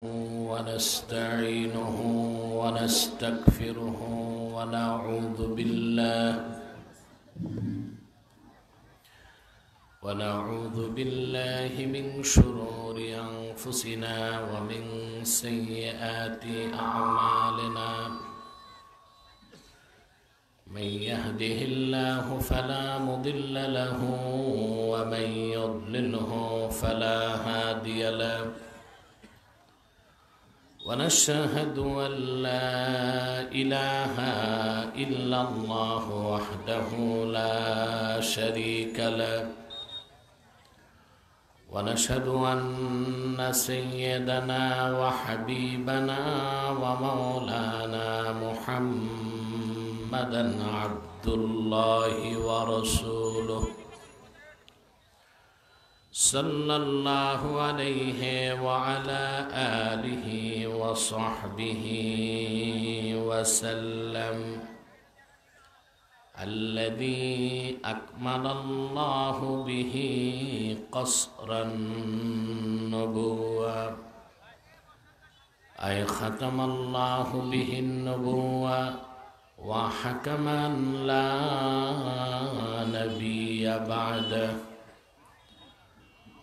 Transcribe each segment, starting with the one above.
ونستعينه ونستغفره ونعوذ بالله من شرور أنفسنا ومن سيئات أعمالنا. من يهده الله فلا مضل له ومن يضلله فلا هادي له. ونشهد أن لا إله إلا الله وحده لا شريك له. ونشهد أن سيدنا وحبيبنا ومولانا محمدا عبد الله ورسوله صلى الله عليه وعلى آله وصحبه وسلم، الذي أكمل الله به قصر النبوة، أي ختم الله به النبوة وحكما لا نبي بعده.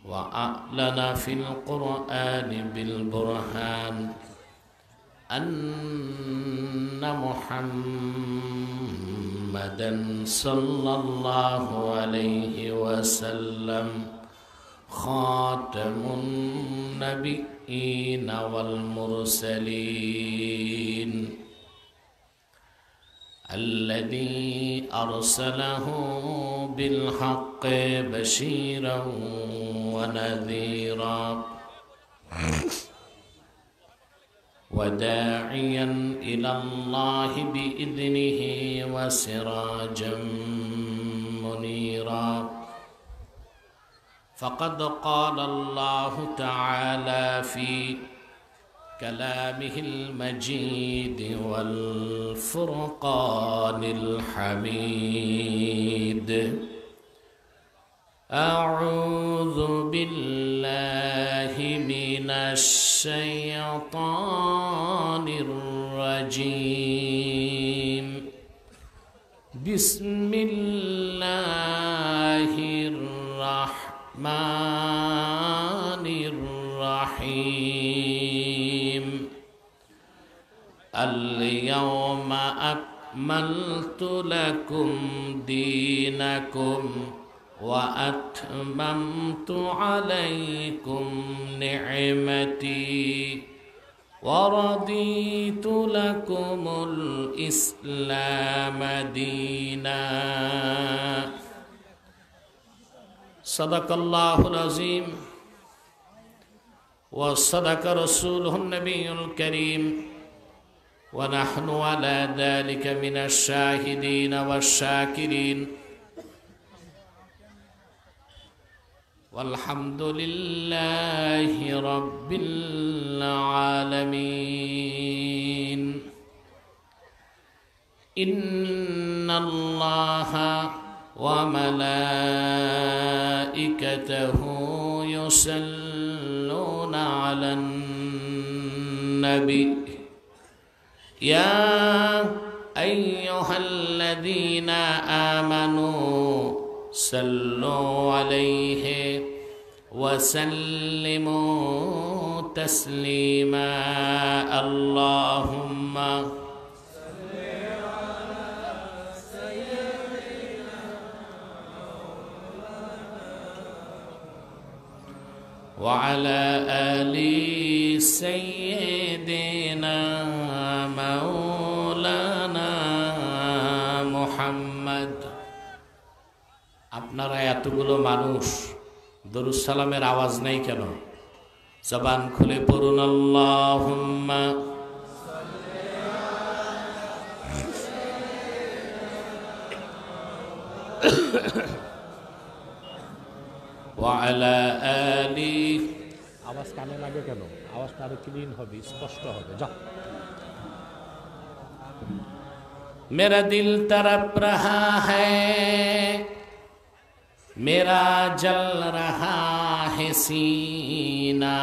وأعلن في القرآن بالبرهان أن محمدا صلى الله عليه وسلم خاتم النبيين والمرسلين، الذي أرسله بالحق بشيرا ونذيرا وداعيا إلى الله بإذنه وسراجا منيرا. فقد قال الله تعالى في كلامه المجيد والفرقان الحميد: أعوذ بالله من الشيطان الرجيم. بسم الله الرحمن الرحيم. اليوم أكملت لكم دينكم وأتممت عليكم نعمتي ورضيت لكم الإسلام دينا. صدق الله العظيم وصدق رسوله النبي الكريم، ونحن على ذلك من الشاهدين والشاكرين، والحمد لله رب العالمين. إن الله وملائكته يصلون على النبي يا أيها الذين آمنوا صلوا عليه وسلموا تسليما. اللهم صل على سيدنا وعلى آل سيدنا مولانا محمد। আপনারা এতগুলো মানুষ দরুদ সালামের আওয়াজ নেই কেন? জবান খুলে পড়ুন আল্লাহুম্মা ওয়া আলা আলি। আওয়াজ কানে লাগে কেন? আওয়াজটা আরো ক্লিন হবে, স্পষ্ট হবে। যা मेरा दिल तड़प रहा है, मेरा जल रहा है सीना,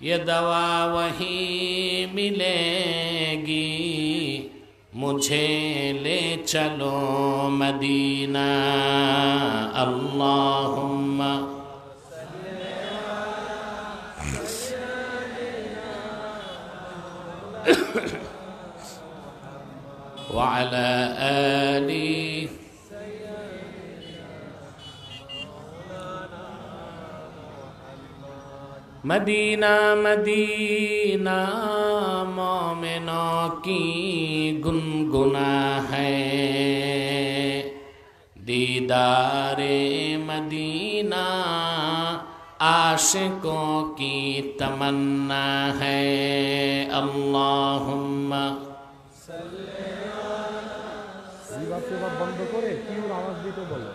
ये दवा वही मिलेगी, मुझे ले चलो मदीना। अल्लाहुम्मा व अला आली मदीना मदीना मोमिनों की गुनगुना है, दीदारे मदीना आशिकों की तमन्ना है। अल्लाहुम्मा बंद करे क्यों आवाज दिते बोलो।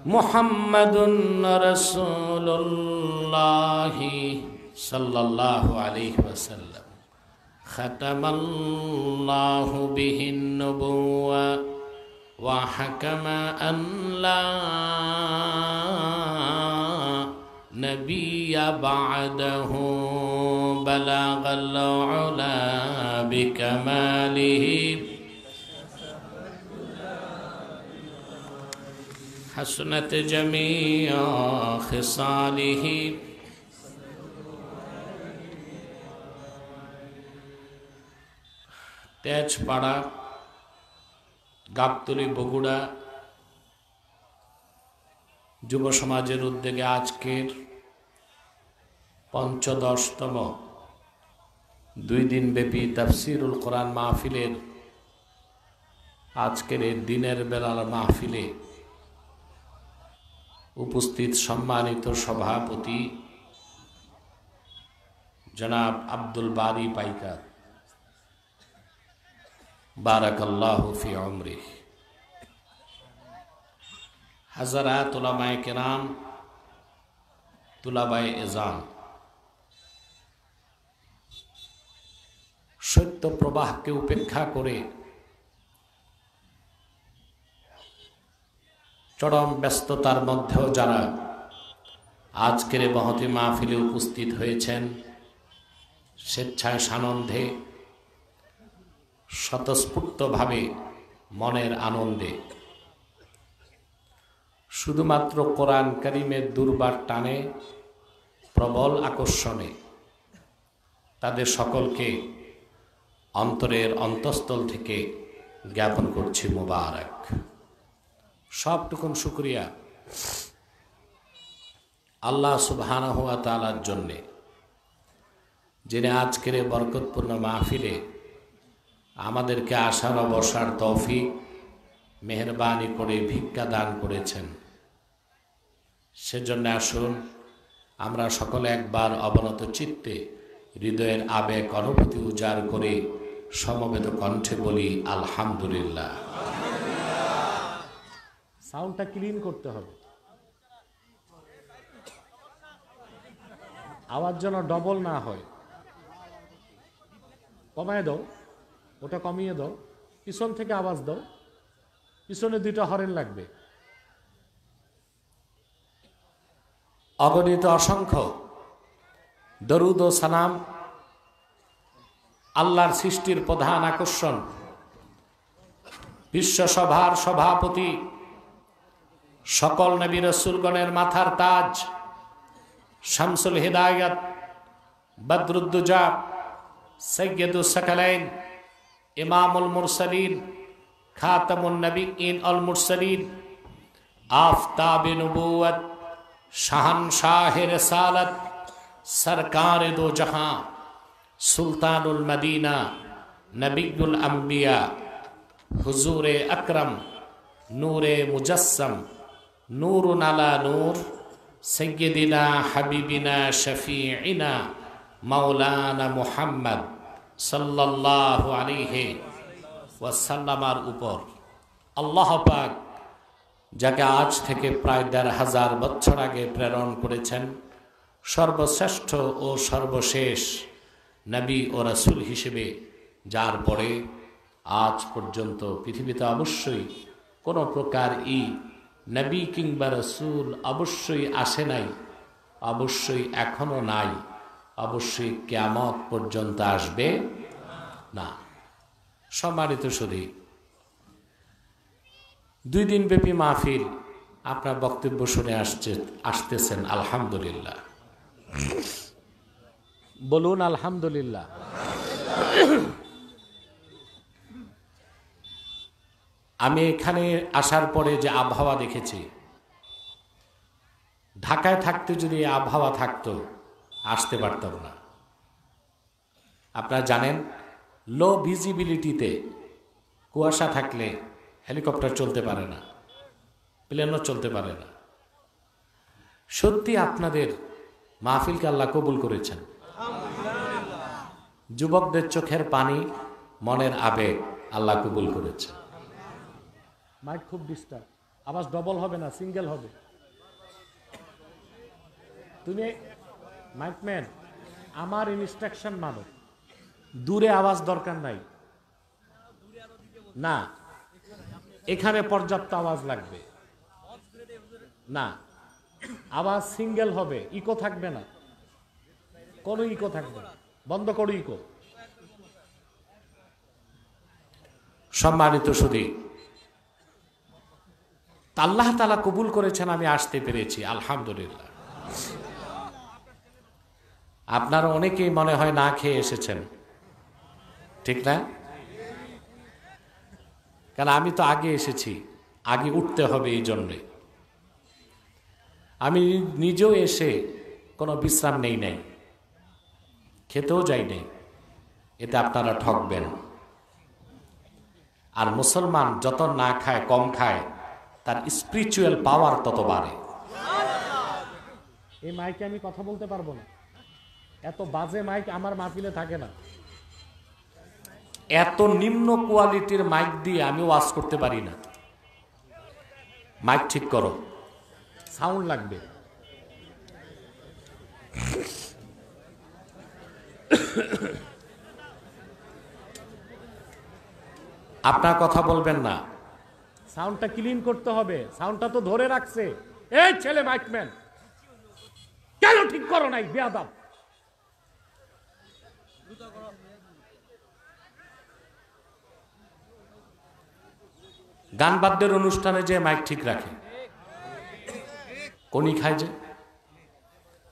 मुहम्मदुन रसूलुल्लाहि सल्लल्लाहु अलैहि वसल्लम खतमल्लाहु बिहिन नबुव्वा व हकम अन ला नबिय्य बअदहु बलगल उला बिकमालिही हसनत जमीअ खिसालिही। তেজপাড়া, গাবতলী, বগুড়া যুব সমাজের উদ্যোগে আজকের ৫৫তম ২ দিনব্যাপী তাফসীরুল কোরআন মাহফিলের আজকের এই দিনের বেলার মাহফিলে উপস্থিত সম্মানিত সভাপতি জনাব আব্দুল বারী পাইকার, বারাকাল্লাহু ফি উমরিহ, হাজারাত উলামায়ে কেরাম, তুলাবায়ে এজাম, সত্য প্রবাহকে উপেক্ষা করে চরম ব্যস্ততার মধ্যেও যারা আজকের মহতি মাহফিলে উপস্থিত হয়েছেন, স্বেচ্ছায় সানন্দে স্বতঃস্ফূর্তভাবে মনের আনন্দে শুধুমাত্র কোরআন কারীমের দুর্বার টানে প্রবল আকর্ষণে তাদের সকলকে অন্তরের অন্তঃস্থল থেকে জ্ঞাপন করছি মুবারক। সবটুকুন শুকরিয়া আল্লাহ সুবহানাহু ওয়া তাআলার জন্যে, যিনি আজকের বরকতপূর্ণ মাহফিলে আমাদেরকে আসার ও বসার তৌফিক মেহেরবানি করে ভিক্ষা দান করেছেন। সেজন্য আসুন আমরা সকলে একবার অবনত চিত্তে হৃদয়ের আবেগ অনুভূতি উজাড় করে সমবেত কণ্ঠে বলি আলহামদুলিল্লাহ। সাউন্ডটা ক্লিন করতে হবে, আওয়াজ যেন ডবল না হয়। কমায় দাও, ওটা কমিয়ে দাও, পিছন থেকে আওয়াজ দাও, পিছনে 2টা হরেন লাগবে। অগণিত অসংখ্য দরুদ ও সালাম আল্লাহর সৃষ্টির প্রধান আকর্ষণ, বিশ্বসভার সভাপতি, সকল নবী রাসূলগণের মাথার তাজ, শামসুল হিদায়াত, বদরুদ্দুজা, সৈয়দুস সাকালাইন, ইমামুল মুরসালিন, খাতামুন নবিয়্যিন আল মুরসালিন, আফতাবে নবুয়ত, শাহানশাহে রিসালাত, সরকারে দো জাহাঁ, সুলতানুল মদিনা, নবিয়ুল আম্বিয়া, হুজুরে আকরম, নূরে মুজাসসম, নূরুন আলা নূর, সৈয়দিনা হাবিবিনা শফিঈনা মাওলানা মুহাম্মদ সাল্লাল্লাহু আলাইহি ওয়াসাল্লামার উপর আল্লাহ পাক যাকে আজ থেকে প্রায় ১,৫০০ বছর আগে প্রেরণ করেছেন, সর্বশ্রেষ্ঠ ও সর্বশেষ নবী ও রাসূল হিসেবে যার পরে আজ পর্যন্ত পৃথিবীতে অবশ্যই কোনো প্রকার নবী কিংবা রাসূল অবশ্যই আসে নাই, অবশ্যই এখনো নাই, অবশ্যই কিয়ামত পর্যন্ত আসবে না। সম্মানিত সুধী, 2 দিন ব্যাপী মাহফিল, আপনার বক্তব্য শুনে আসতেছেন, আলহামদুলিল্লাহ। বলুন আলহামদুলিল্লাহ। আমি এখানে আসার পরে যে আবহাওয়া দেখেছি, ঢাকায় থাকতে যদি আবহাওয়া থাকতো আসতে পারতাম না। আপনারা জানেন, লো ভিজিবিলিটিতে কুয়াশা থাকলে হেলিকপ্টার চলতে পারে না, প্লেনও চলতে পারে না। সত্যি আপনাদের মাহফিলকে আল্লাহ কবুল করেছেন। যুবকদের চোখের পানি, মনের আবেগ আল্লাহ কবুল করেছেন। মাইক খুব ডিস্টার্ব, আওয়াজ ডবল হবে না, সিঙ্গেল হবে। তুমি মাইকম্যান, আমার ইনস্ট্রাকশন মানো, দূরে আওয়াজ দরকার নাই। না, এখানে পর্যাপ্ত আওয়াজ লাগবে। না, আওয়াজ সিঙ্গেল হবে, ইকো থাকবে না, কোনো ইকো থাকবে না। বন্ধ করো ইকো। সম্মানিত সুধী, আল্লাহ তাআলা কবুল করেছেন, আমি আসতে পেরেছি, আলহামদুলিল্লাহ। আপনারা অনেকেই মনে হয় না খেয়ে এসেছেন, ঠিক না? কারণ আমি তো আগে এসেছি, আগে উঠতে হবে, এই জন্যে আমি নিজেও এসে কোনো বিশ্রাম নেই নাই, খেতেও যাই নাই। এতে আপনারা ঠকবেন। আর মুসলমান যত না খায়, কম খায়, তার স্পিরিচুয়াল পাওয়ার তত বাড়ে। এই মাইকে আমি কথা বলতে পারবো না, এত বাজে মাইক আমার মাহফিলে থাকে না। এত নিম্ন কোয়ালিটির মাইক দিয়ে আমি ওয়াজ করতে পারি না। মাইক ঠিক করো, সাউন্ড লাগবে। আপনার কথা বলবেন না, সাউন্ডটা ক্লিন করতে হবে। সাউন্ডটা তো ধরে রাখছে। এই ছেলে মাইকম্যান, কেন ঠিক করো নাই? বেয়াদব। গান বাদ্যের অনুষ্ঠানে যে মাইক ঠিক রাখে, কোনি খায় যে,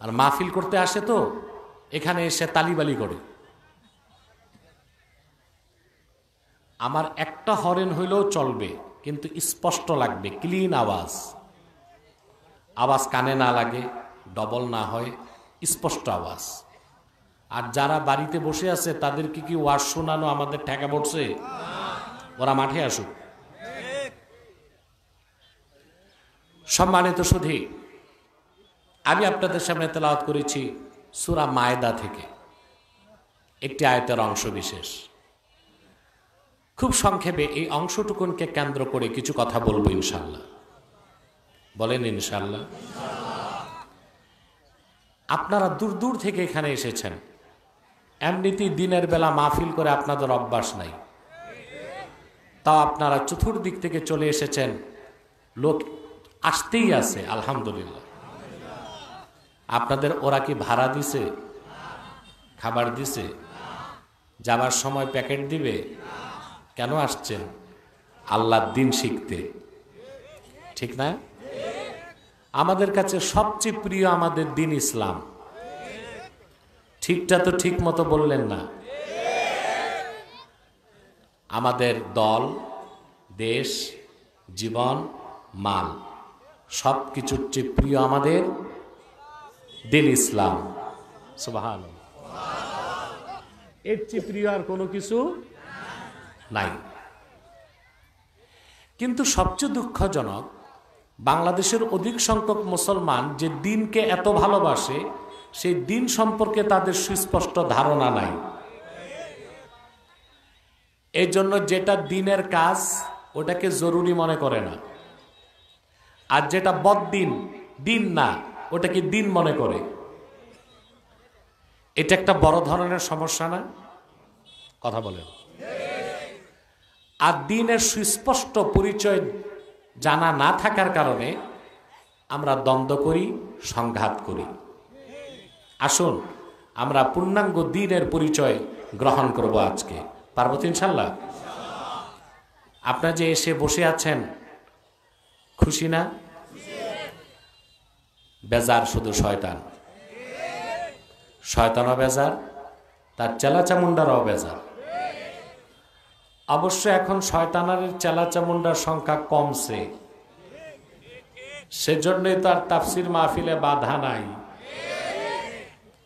আর মাহফিল করতে আসে তো এখানে এসে তালিবালি করে। আমার একটা হরেন হইলেও চলবে, কিন্তু স্পষ্ট লাগবে, ক্লিন আওয়াজ, আওয়াজ কানে না লাগে, ডবল না হয়, স্পষ্ট আওয়াজ। আর যারা বাড়িতে বসে আছে তাদেরকে কি ওয়াজ শোনানো আমাদের ঠেকা পড়ছে? ওরা মাঠে আসুক। সম্মানিত সুধী, আমি আপনাদের সামনে তেলাওয়াত করেছি সূরা মায়েদা থেকে একটি আয়াতের অংশ বিশেষ। খুব সংক্ষেপে এই অংশটুকুনকে কেন্দ্র করে কিছু কথা বলবো ইনশাল্লাহ। বলেন ইনশাল্লাহ। আপনারা দূর দূর থেকে এখানে এসেছেন, এমনিতেই দিনের বেলা মাহফিল করে আপনাদের অভ্যাস নাই, তাও আপনারা চতুর্দিক থেকে চলে এসেছেন, লোক আসতেই আছে, আলহামদুলিল্লাহ। আপনাদের ওরা কি ভাড়া দিছে? খাবার দিছে? যাবার সময় প্যাকেট দিবে? কেন আসছেন? আল্লাহর দিন শিখতে, ঠিক না? আমাদের কাছে সবচেয়ে প্রিয় আমাদের দিন ইসলাম। ঠিকটা তো ঠিক মতো বললেন না। আমাদের দল, দেশ, জীবন, মাল, সব কিছুর চেয়ে প্রিয় আমাদের দিন ইসলাম। সুবহানাল্লাহ। এর চেয়ে প্রিয় আর কোনো কিছু নাই। কিন্তু সবচেয়ে দুঃখজনক, বাংলাদেশের অধিক সংখ্যক মুসলমান যে দিনকে এত ভালোবাসে, সেই দিন সম্পর্কে তাদের সুস্পষ্ট ধারণা নাই। এই জন্য যেটা দিনের কাজ ওটাকে জরুরি মনে করে না, আর যেটা বদ্দিন, দিন না, ওটাকে দিন মনে করে। এটা একটা বড় ধরনের সমস্যা না? কথা বলেন। আর দ্বীনের সুস্পষ্ট পরিচয় জানা না থাকার কারণে আমরা দ্বন্দ্ব করি, সংঘাত করি। আসুন আমরা পূর্ণাঙ্গ দ্বীনের পরিচয় গ্রহণ করব আজকে। পারবো তো ইনশাল্লাহ? আপনারা যে এসে বসে আছেন, খুশি না? বেজার শুধু শয়তান, শয়তানও বেজার, তার চেলাচামুন্ডারও বেজার। অবশ্য এখন শয়তানের চেলাচামুন্ডার সংখ্যা কমছে, সেজন্যই তার তাফসির মাহফিলে বাধা নাই।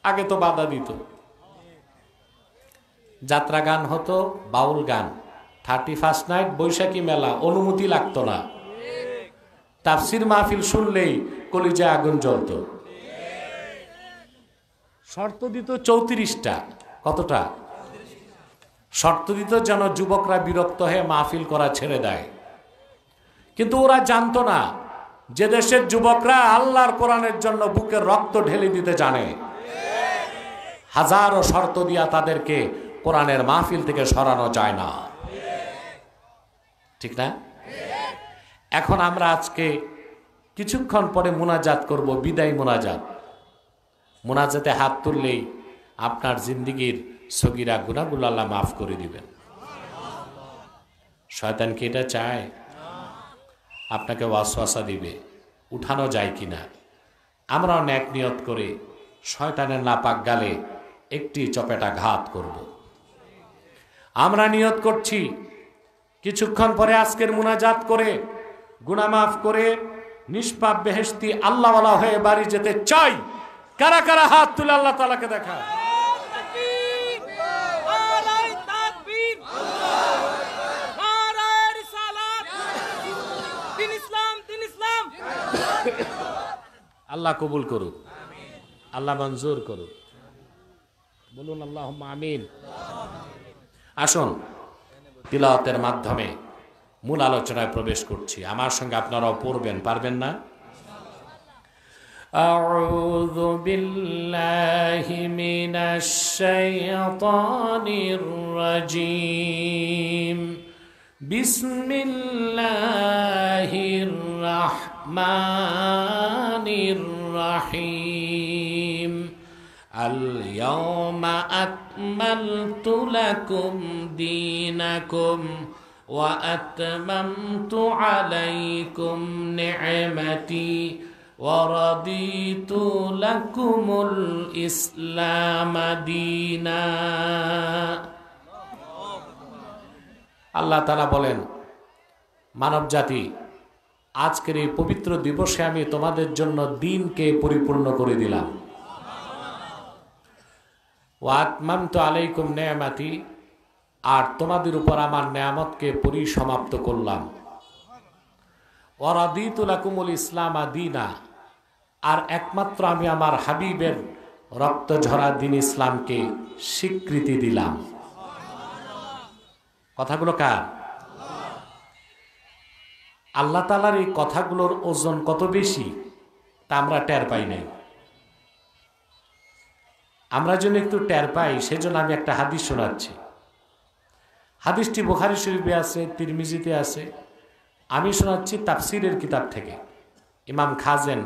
আগে তো বাধা দিত, যাত্রা গান হতো, বাউল গান, 31st নাইট, বৈশাখী মেলা, অনুমতি লাগতো না। তাফসির মাহফিল শুনলেই কলিজায় আগুন জ্বলত। শর্ত দিত 34টা। কতটা শর্ত দিত? যেন যুবকরা বিরক্ত হয়ে মাহফিল করা ছেড়ে দেয়। কিন্তু ওরা জানতো না যে দেশের যুবকরা আল্লাহর কোরআনের জন্য বুকের রক্ত ঢেলে দিতে জানে। হাজারো শর্ত দিয়া তাদেরকে কোরআনের মাহফিল থেকে সরানো যায় না, ঠিক না? এখন আমরা আজকে কিছুক্ষণ পরে মুনাজাত করব, বিদায় মুনাজাত। মুনাজাতে হাত তুললেই আপনার জিন্দিগির সগীরা গুনাহগুলো আল্লাহ মাফ করে দিবেন। শয়তান কি এটা চায়? আপনাকে ওয়াসওয়াসা দিবে, উঠানো যায় কিনা। আমরাও নেক নিয়ত করে শয়তানের নাপাক গালে একটি চপেটা ঘাত করব। আমরা নিয়ত করছি কিছুক্ষণ পরে আজকের মুনাজাত করে গুনাহ মাফ করে নিষ্পাপ বেহেশতি আল্লাহওয়ালা হয়ে বাড়ি যেতে চাই। কারা কারা হাত তুলে আল্লাহ তাআলাকে দেখা? আল্লাহ কবুল করুক, আল্লাহ মঞ্জুর করুক। বলুন আল্লাহুম্মা আমিন। আসুন তিলাওয়াতের মাধ্যমে মূল আলোচনায় প্রবেশ করছি। আমার সঙ্গে আপনারাও পড়বেন, পারবেন না? আউযু বিল্লাহি মিনাশ শাইতানির রাজীম। বিসমিল্লাহির রাহমানির রাহিম। আল-ইয়াওমা আকমালতু লাকুম দীনাকুম ওয়া আতমামতু আলাইকুম নি'মাতি ওয়া রাদিতু লাকুমুল ইসলাম দীনা। আল্লাহ তাআলা বলেন, মানব জাতি, আজকের এই পবিত্র দিবসে আমি তোমাদের জন্য দ্বীনকে পরিপূর্ণ করে দিলাম। ওয়া আতমামতু আলাইকুম নি'মাতি, আর তোমাদের উপর আমার নেয়ামতকে পরিসমাপ্ত করলাম। ওয়া রাদিতু লাকুমুল ইসলাম দীনা, আর একমাত্র আমি আমার হাবিবের রক্ত ঝরা দ্বীন ইসলামকে স্বীকৃতি দিলাম। কথাগুলো কার? আল্লাহ তাআলার এই কথাগুলোর ওজন কত বেশি তা আমরা টের পাই নাই। আমরা যেন একটু টের পাই, সেজন্য আমি একটা হাদিস শোনাচ্ছি। হাদিসটি বুখারী শরীফে আছে, তিরমিজিতে আছে। আমি শোনাচ্ছি তাফসীরের কিতাব থেকে। ইমাম খাজেন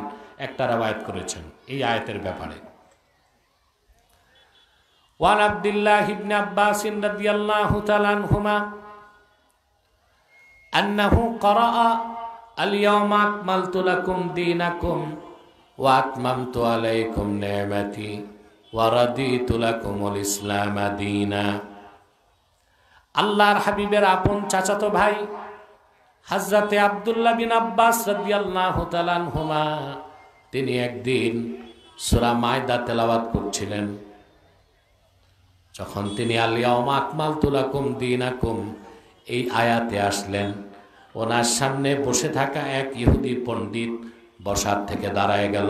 একটা রওয়ায়াত করেছেন এই আয়াতের ব্যাপারে। ওয়ান আব্দুল্লাহ ইবনে আব্বাস রাদিয়াল্লাহু তাআলা আনহুমা আন্নাহু ক্বারাআ আল-ইয়াওমা আকমালতু লাকুম দীনাকুম ওয়া আতমামতু আলাইকুম নি'মাতি ওয়া রাদিতু লাকুমুল ইসলাম দীনা। আল্লাহর হাবিবের আপন চাচাতো ভাই হযরতে আব্দুল্লাহ বিন আব্বাস রাদিয়াল্লাহু তাআলা আনহুমা, তিনি একদিন সূরা মায়দা তেলাওয়াত করছিলেন। যখন তিনি আল-ইয়াওমা আকমালতু লাকুম দীনাকুম এই আয়াতে আসলেন, ওনার সামনে বসে থাকা এক ইহুদি পণ্ডিত বসার থেকে দাঁড়ায় গেল।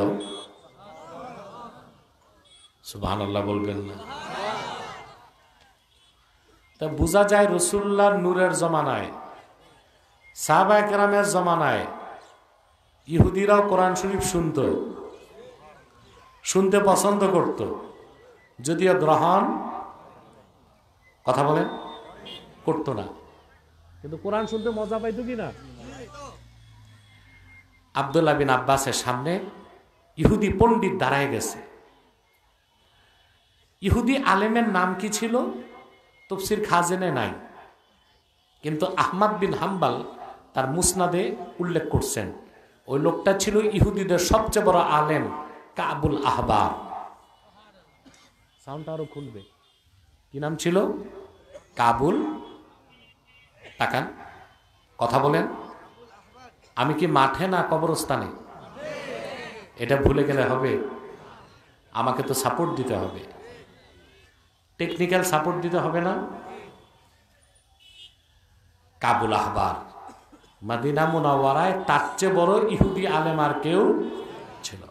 সুবহানাল্লাহ বলবেন না? তা বোঝা যায় রাসূলুল্লাহর নূরের জমানায়, সাহাবায়ে কেরামের জমানায় ইহুদিরাও কোরআন শরীফ শুনতে পছন্দ করত। যদিও গ্রহণ কথা বলেন করতো না। কিন্তু কোরআন শুনতে মজা পাইতো কিনা? আব্দুল্লাহ বিন আব্বাসের সামনে ইহুদি পণ্ডিত দাঁড়ায় গেছে। ইহুদি আলেমের নাম কি ছিল তাফসীর খাজেনে নাই, কিন্তু আহমদ বিন হাম্বাল তার মুসনাদে উল্লেখ করছেন ওই লোকটা ছিল ইহুদিদের সবচেয়ে বড় আলেম কাবুল আহবার। সাউন্ডটা আরো খুলবে। কি নাম ছিল? কাবুল, তাকান কথা বলেন। আমি কি মাঠে না কবরস্থানে? এটা ভুলে গেলে হবে? আমাকে তো সাপোর্ট দিতে হবে, টেকনিক্যাল সাপোর্ট দিতে হবে না? কাবুল আহবার মদিনা মুনাওয়ারায় তার চেয়ে বড় ইহুদি আলেম আর কেউ ছিল।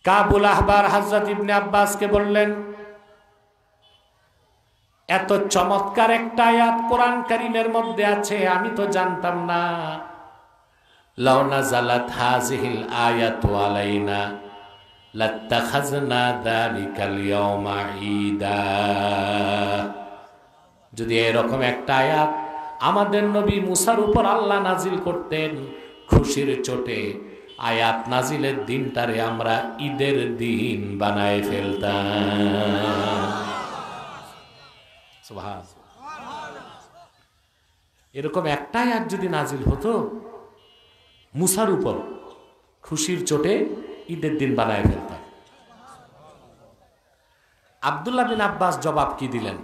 কাবুল আহবার হযরত ইবনে আব্বাসকে বললেন, এত চমৎকার একটা আয়াত কোরআন কারীমের মধ্যে আছে, আমি তো জানতাম না। লাউ নাযালাত হাযিহিল আয়াতু আলাইনা লাত্তাখাযনা যালিকাল ইয়াওমা ঈদা। যদি এরকম একটা আয়াত আমাদের নবী মুসার উপর আল্লাহ নাজিল করতেন, খুশির চোটে আয়াত নাজিলের দিনটারে আমরা ঈদের দিন বানায় ফেলতাম। এরকম একটা আয়াত যদি নাজিল হতো মুসার উপর, খুশির চোটে ঈদের দিন বানায় ফেলতাম। আব্দুল্লাহ বিন আব্বাস জবাব কি দিলেন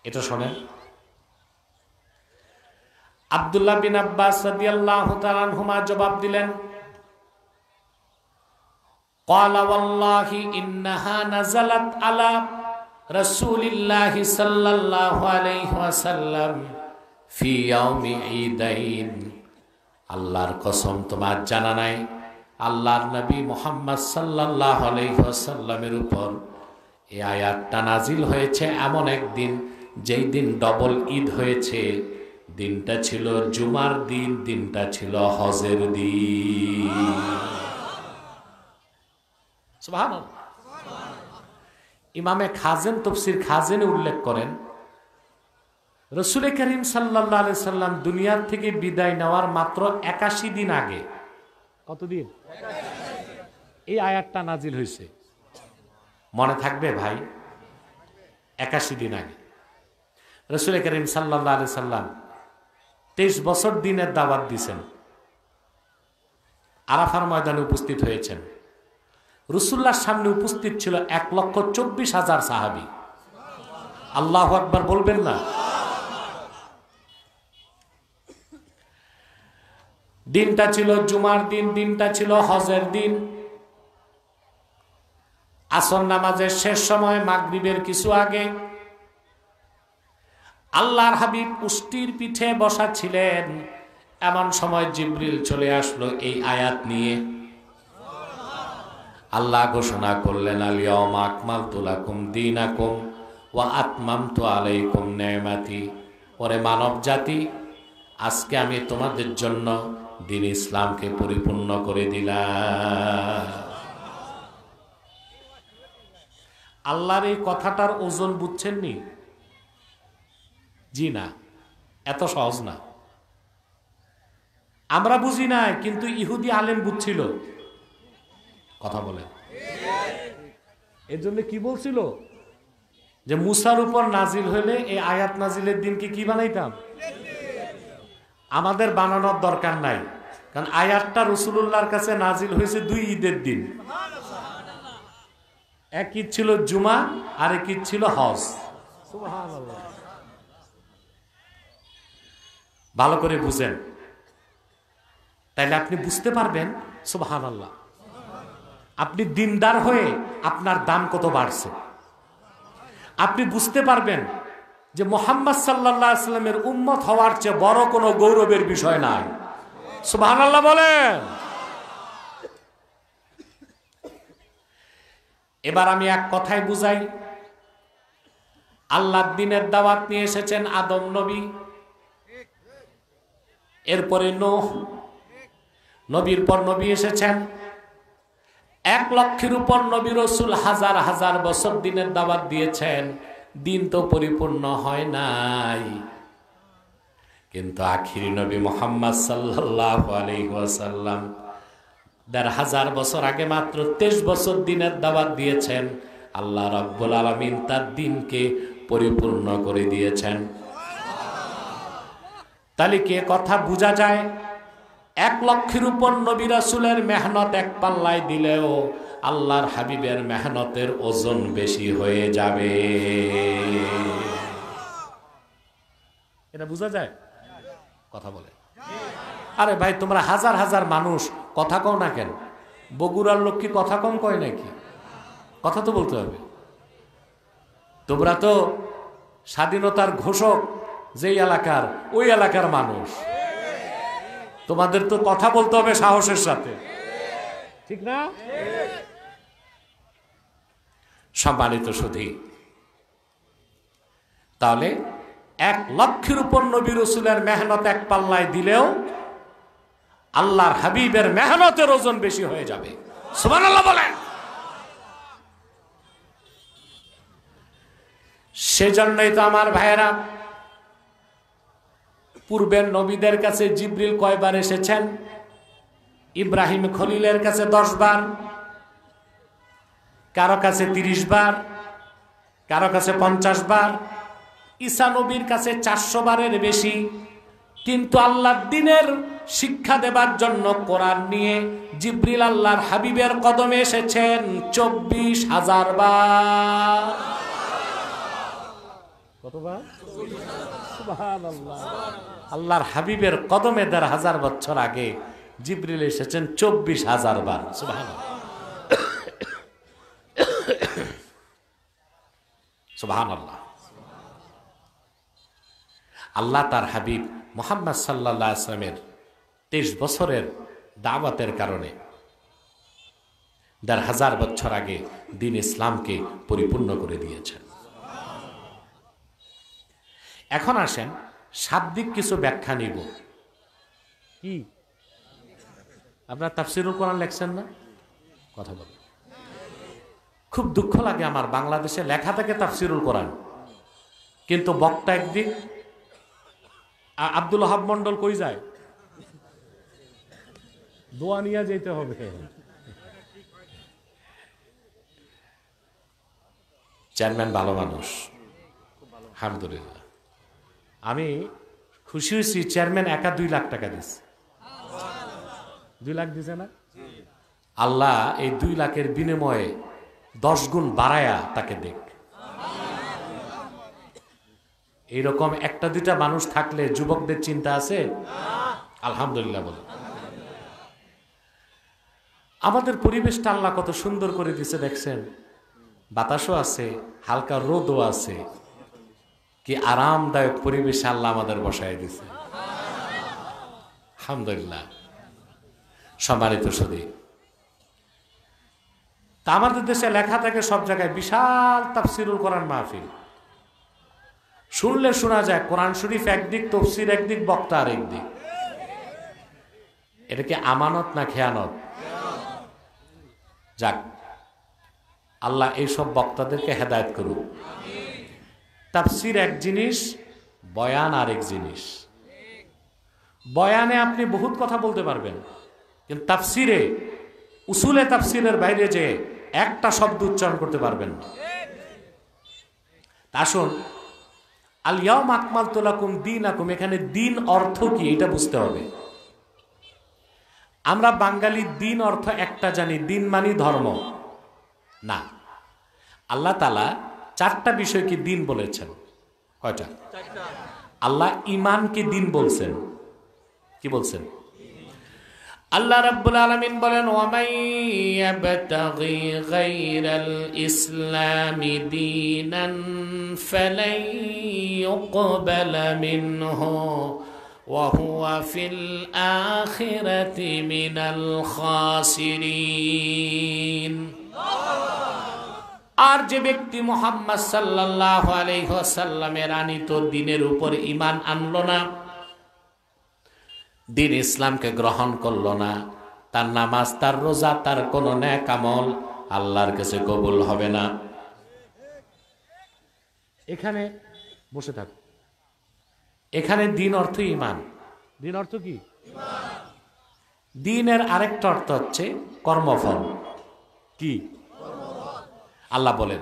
এটা শোনেন। আব্দুল্লাহ বিন আব্বাস রাদিয়াল্লাহু তাআলা আনহুমা জবাব দিলেন, ক্বালা ওয়াল্লাহি ইন্নাহা নাযালাত আলা রাসূলিল্লাহি সাল্লাল্লাহু আলাইহি ওয়াসাল্লাম ফি ইয়াউমি ঈদাইন। আল্লাহর কসম তোমার জানা নাই, আল্লাহর নবী মুহাম্মদ সাল্লাল্লাহু আলাইহি ওয়াসাল্লামের উপর এই আয়াতটা নাজিল হয়েছে এমন একদিন যেই দিন ডবল ঈদ হয়েছে। দিনটা ছিল জুমার দিন, দিনটা ছিল হজের দিন। সুবহানাল্লাহ। ইমামে খাজেন তাফসীর খাজেনে উল্লেখ করেন, রাসূল করিম সাল্লাল্লাহু আলাইহি সাল্লাম দুনিয়ার থেকে বিদায় নেওয়ার মাত্র 81 দিন আগে, কতদিন? এই আয়াতটা নাজিল হয়েছে। মনে থাকবে ভাই? 81 দিন আগে রাসূল করিম সাল্লাল্লাহু আলাইহি সাল্লাম 23 বছর দিনের দাওয়াত দিয়েছেন, আরাফার ময়দানে উপস্থিত হয়েছেন। রাসূলুল্লাহর সামনে উপস্থিত ছিল 1,24,000 সাহাবী। আল্লাহু আকবার বলবেন না? দিনটা ছিল জুমার দিন, দিনটা ছিল হজের দিন। আসর নামাজের শেষ সময়, মাগরিবের কিছু আগে, আল্লাহর হাবিব উষ্টির পিঠে বসা ছিলেন। এমন সময় জিবরিল চলে আসলো এই আয়াত নিয়ে। আল্লাহ ঘোষণা করলেন, আল ইয়াউমা আকমালতু লাকুম দীনাকুম ওয়া আতমামতু আলাইকুম নি'মাতি। ওরে মানব জাতি, আজকে আমি তোমাদের জন্য দ্বীন ইসলামকে পরিপূর্ণ করে দিলাম। আল্লাহর এই কথাটার ওজন বুঝছেননি? জি না, এত সহজ না। আমরা বুঝি নাই, কিন্তু ইহুদি আলেম বুঝছিল। কথা বলে এর জন্য কি বলছিল? যে মুসার উপর নাজিল হইলে এই আয়াত নাজিলের দিনকে কি বানাইতাম? আমাদের বানানোর দরকার নাই, কারণ আয়াতটা রাসূলুল্লাহর কাছে নাজিল হয়েছে 2 ঈদের দিন। এক ঈদ ছিল জুমা, আর এক ঈদ ছিল হজ। সুবহানাল্লাহ। ভালো করে বুঝেন, তাইলে আপনি বুঝতে পারবেন সুবহানাল্লাহ, আপনি দিনদার হয়ে আপনার দাম কত বাড়ছে। আপনি বুঝতে পারবেন যে মুহাম্মদ সাল্লাল্লাহু আলাইহি ওয়াসাল্লামের উম্মত হওয়ার চেয়ে বড় কোনো গৌরবের বিষয় নাই। সুবহানাল্লাহ বলেন। এবার আমি এক কথায় বুঝাই। আল্লাহর দ্বীনের দাওয়াত নিয়ে এসেছেন আদম নবী, এরপরে নূহ নবীর পর নবী এসেছেন। 1 লক্ষের উপর নবী রাসূল হাজার হাজার বছর দিনের দাওয়াত দিয়েছেন, দিন তো পরিপূর্ণ হয় নাই। কিন্তু আখিরি নবী মুহাম্মদ সাল্লাল্লাহু আলাইহি ওয়াসাল্লাম ১,৫০০ বছর আগে মাত্র 23 বছর দিনের দাওয়াত দিয়েছেন। আল্লাহ রাব্বুল আলামিন তার দিনকে পরিপূর্ণ করে দিয়েছেন। তাহলে কি কথা বোঝা যায়? 1 লক্ষের উপর নবী রাসূলের মেহনত এক পাল্লায় দিলেও আল্লাহর হাবিবের মেহনতের ওজন বেশি হয়ে যাবে। এটা বোঝা যায়? কথা বলে, আরে ভাই তোমরা হাজার হাজার মানুষ, কথা কও না কেন? বগুড়ার লোক কি কথা কম কয় নাকি? কথা তো বলতে হবে। তোমরা তো স্বাধীনতার ঘোষক যেই এলাকার, ওই এলাকার মানুষ, তোমাদের তো কথা বলতে হবে সাহসের সাথে, ঠিক না? সম্মানিত সুধী, তাহলে 1 লক্ষের উপর নবী রাসূলের মেহনত এক পাল্লায় দিলেও আল্লাহর হাবিবের মেহনতের ওজন বেশি হয়ে যাবে। সুবহানাল্লাহ বলেন। সেজন্যই তো আমার ভাইয়েরা, পূর্বের নবীদের কাছে জিবরিল কয়বার এসেছেন? ইব্রাহিম খলিলের কাছে 10 বার, কারো কাছে 30 বার, কারো কাছে 50 বার, ঈসা নবীর কাছে 400 বারের বেশি। কিন্তু আল্লাহর দ্বীনের শিক্ষা দেবার জন্য কোরআন নিয়ে জিবরিল আল্লাহর হাবিবের কদমে এসেছেন 24,000 বার। কতবার? সুবহানাল্লাহ। আল্লাহর হাবিবের কদমে 1,500 বছর আগে জিবরিল এসেছেন 24,000 বার। সুবহানাল্লাহ, সুবহানাল্লাহ। আল্লাহ তার হাবিব মুহাম্মদ সাল্লাল্লাহু আলাইহি ওয়াসাল্লামের 23 বছরের দাওয়াতের কারণে 1,500 বছর আগে দ্বীন ইসলামকে পরিপূর্ণ করে দিয়েছেন। এখন আসেন শাব্দিক কিছু ব্যাখ্যা নিব। কি? আপনার তাফসীরুল কোরআন লেখছেন না? কথা বলেন। খুব দুঃখ লাগে আমার, বাংলাদেশে লেখা থাকে তাফসীরুল কোরআন, কিন্তু বক্তা একদিক, আব্দুল ওহাব মন্ডল কই যায়? দোয়া নিয়ে যেতে হবে। চেয়ারম্যান ভালো মানুষ, আলহামদুলিল্লাহ। আমি খুশি হয়েছি, চেয়ারম্যান একা 2 লাখ টাকা দিচ্ছে। 2 লাখ দিছে না? আল্লাহ এই 2 লাখের বিনিময়ে 10 গুণ বাড়ায়া তাকে দেখ। এইরকম 1-2টা মানুষ থাকলে যুবকদের চিন্তা আছে? আলহামদুলিল্লাহ বলে। আমাদের পরিবেশটা আল্লাহ কত সুন্দর করে দিছে দেখছেন, বাতাসও আছে, হালকা রোদও আছে, কি আরামদায়ক পরিবেশে আল্লাহ আমাদের বসায় দিছে। আলহামদুলিল্লাহ। সম্মানিত সুধী, তা আমাদের দেশে লেখা থাকে সব জায়গায় বিশাল তাফসীরুল কোরআন মাহফিল, শুনলে শোনা যায় কোরআন শরীফ একদিক, তফসির একদিক, বক্তা আর একদিক। এটা কি আমানত না খেয়ানত? যাক, আল্লাহ এইসব বক্তাদেরকে হেদায়েত করুক। তাফসির এক জিনিস, বয়ান আরেক জিনিস। বয়ানে আপনি বহুত কথা বলতে পারবেন, কিন্তু তাফসিরে, উসুলে তাফসিরের বাইরে যে একটা শব্দ উচ্চারণ করতে পারবেন না। আসুন, আল ইয়াউমা আকমালতু লাকুম দীনাকুম, এখানে দিন অর্থ কি এটা বুঝতে হবে। আমরা বাঙালি দিন অর্থ একটা জানি, দিন মানে ধর্ম না। আল্লাহ তাআলা 4টা বিষয়কে দিন বলেছেন। কয়টা? আল্লাহ ঈমানকে দিন বলছেন। কি বলছেন? আল্লাহ রাব্বুল আলামিন বলেন, ওয়া মান ইয়াবতাগি গায়রাল ইসলামি দীনান ফালান ইউকবালা মিনহু ওয়া হুয়া ফিল আখিরাতি মিনাল খাসিরিন। আর যে ব্যক্তি মুহাম্মদ সাল্লাল্লাহু আলাইহি ওয়াসাল্লামের আনিত দ্বীনের উপর ঈমান আনলো না, দ্বীন ইসলামকে গ্রহণ করলো না, তার নামাজ, তার রোজা, তার কোনো নেক আমল আল্লাহর কাছে কবুল হবে না। এখানে বসে থাক। এখানে দিন অর্থ ইমান। দিন অর্থ কি? দিনের আরেকটা অর্থ হচ্ছে কর্মফল। কি? আল্লাহ বলেন,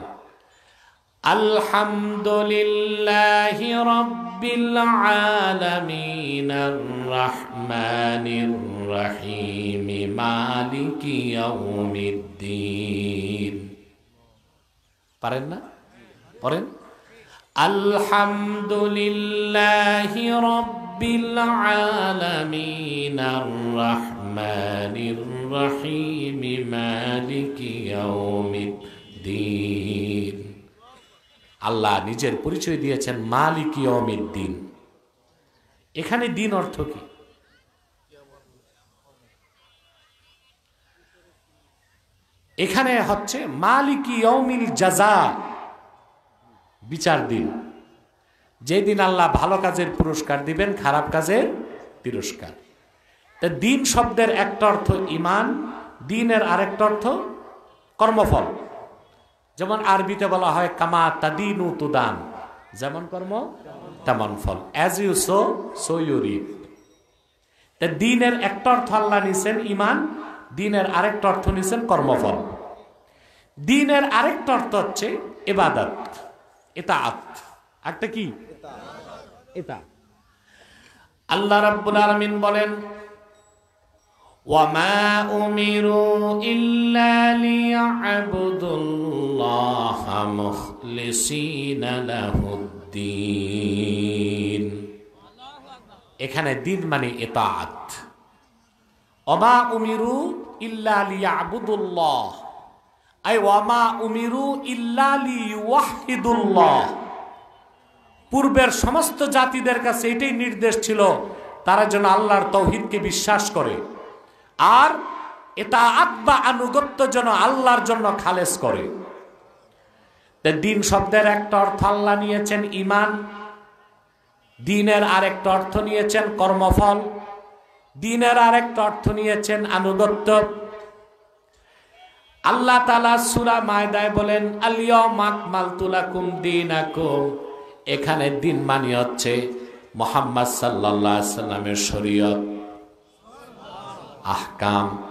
আলহামদুলিল্লাহি রাব্বিল আলামিন আর-রাহমানির রহিম মালিকি ইয়াউমিদ্দিন। পারেন না? পড়েন, আলহামদুলিল্লাহি রাব্বিল আলামিন আর-রাহমানির রহিম মালিকি ইয়াউমিদ্দিন। আল্লাহ নিজের পরিচয় দিয়েছেন মালিক ইয়াউমিদ্দিন। এখানে দিন অর্থ কি? এখানে হচ্ছে মালিক ইয়াউমিল জাযা, বিচার দিন। যেদিন আল্লাহ ভালো কাজের পুরস্কার দিবেন, খারাপ কাজের তিরস্কার। তা দিন শব্দের একটা অর্থ ইমান, দিনের আরেকটা অর্থ কর্মফল। যেমন আরবিতে বলা হয় কামা তাদিনু তুদান, যেমন কর্ম তেমন ফল। As you sow so you reap. তা দিনের একটা অর্থ আল্লাহ নিছেন ইমান, দিনের আরেকটা অর্থ নিছেন কর্মফল। দিনের আরেকটা অর্থ হচ্ছে ইবাদত, ইতাআত। একটা কি? ইতাআত। আল্লাহ রাব্বুল আলামিন বলেন, ওয়ামা উমিরু ইল্লা লিয়া'বুদুল্লাহা মুখলিসিনা লাহুদ্দিন। এখানে দিন মানে ইতাআত। ওয়ামা উমিরু ইল্লা লিয়া'বুদুল্লাহ, আই ওয়ামা উমিরু ইল্লা লিওয়াহিদুল্লাহ। পূর্বের সমস্ত জাতিদের কাছে এটাই নির্দেশ ছিল, তারা যেন আল্লাহর তাওহীদকে বিশ্বাস করে আর ইতাআত বা আনুগত্য যেন আল্লাহর জন্য খালেস করে। দিন শব্দের একটা অর্থ আল্লাহ নিয়েছেন ইমান, দিনের আরেকটা অর্থ নিয়েছেন কর্মফল, দিনের আরেকটা অর্থ নিয়েছেন আনুগত্য। আল্লাহ তাআলা সূরা মায়দায় বলেন, আল-ইয়াওমা আকমালতু লাকুম দীনাকুম। এখানে দিন মানে হচ্ছে মুহাম্মদ সাল্লাল্লাহু আলাইহি সাল্লামের শরীয়ত, আহকাম,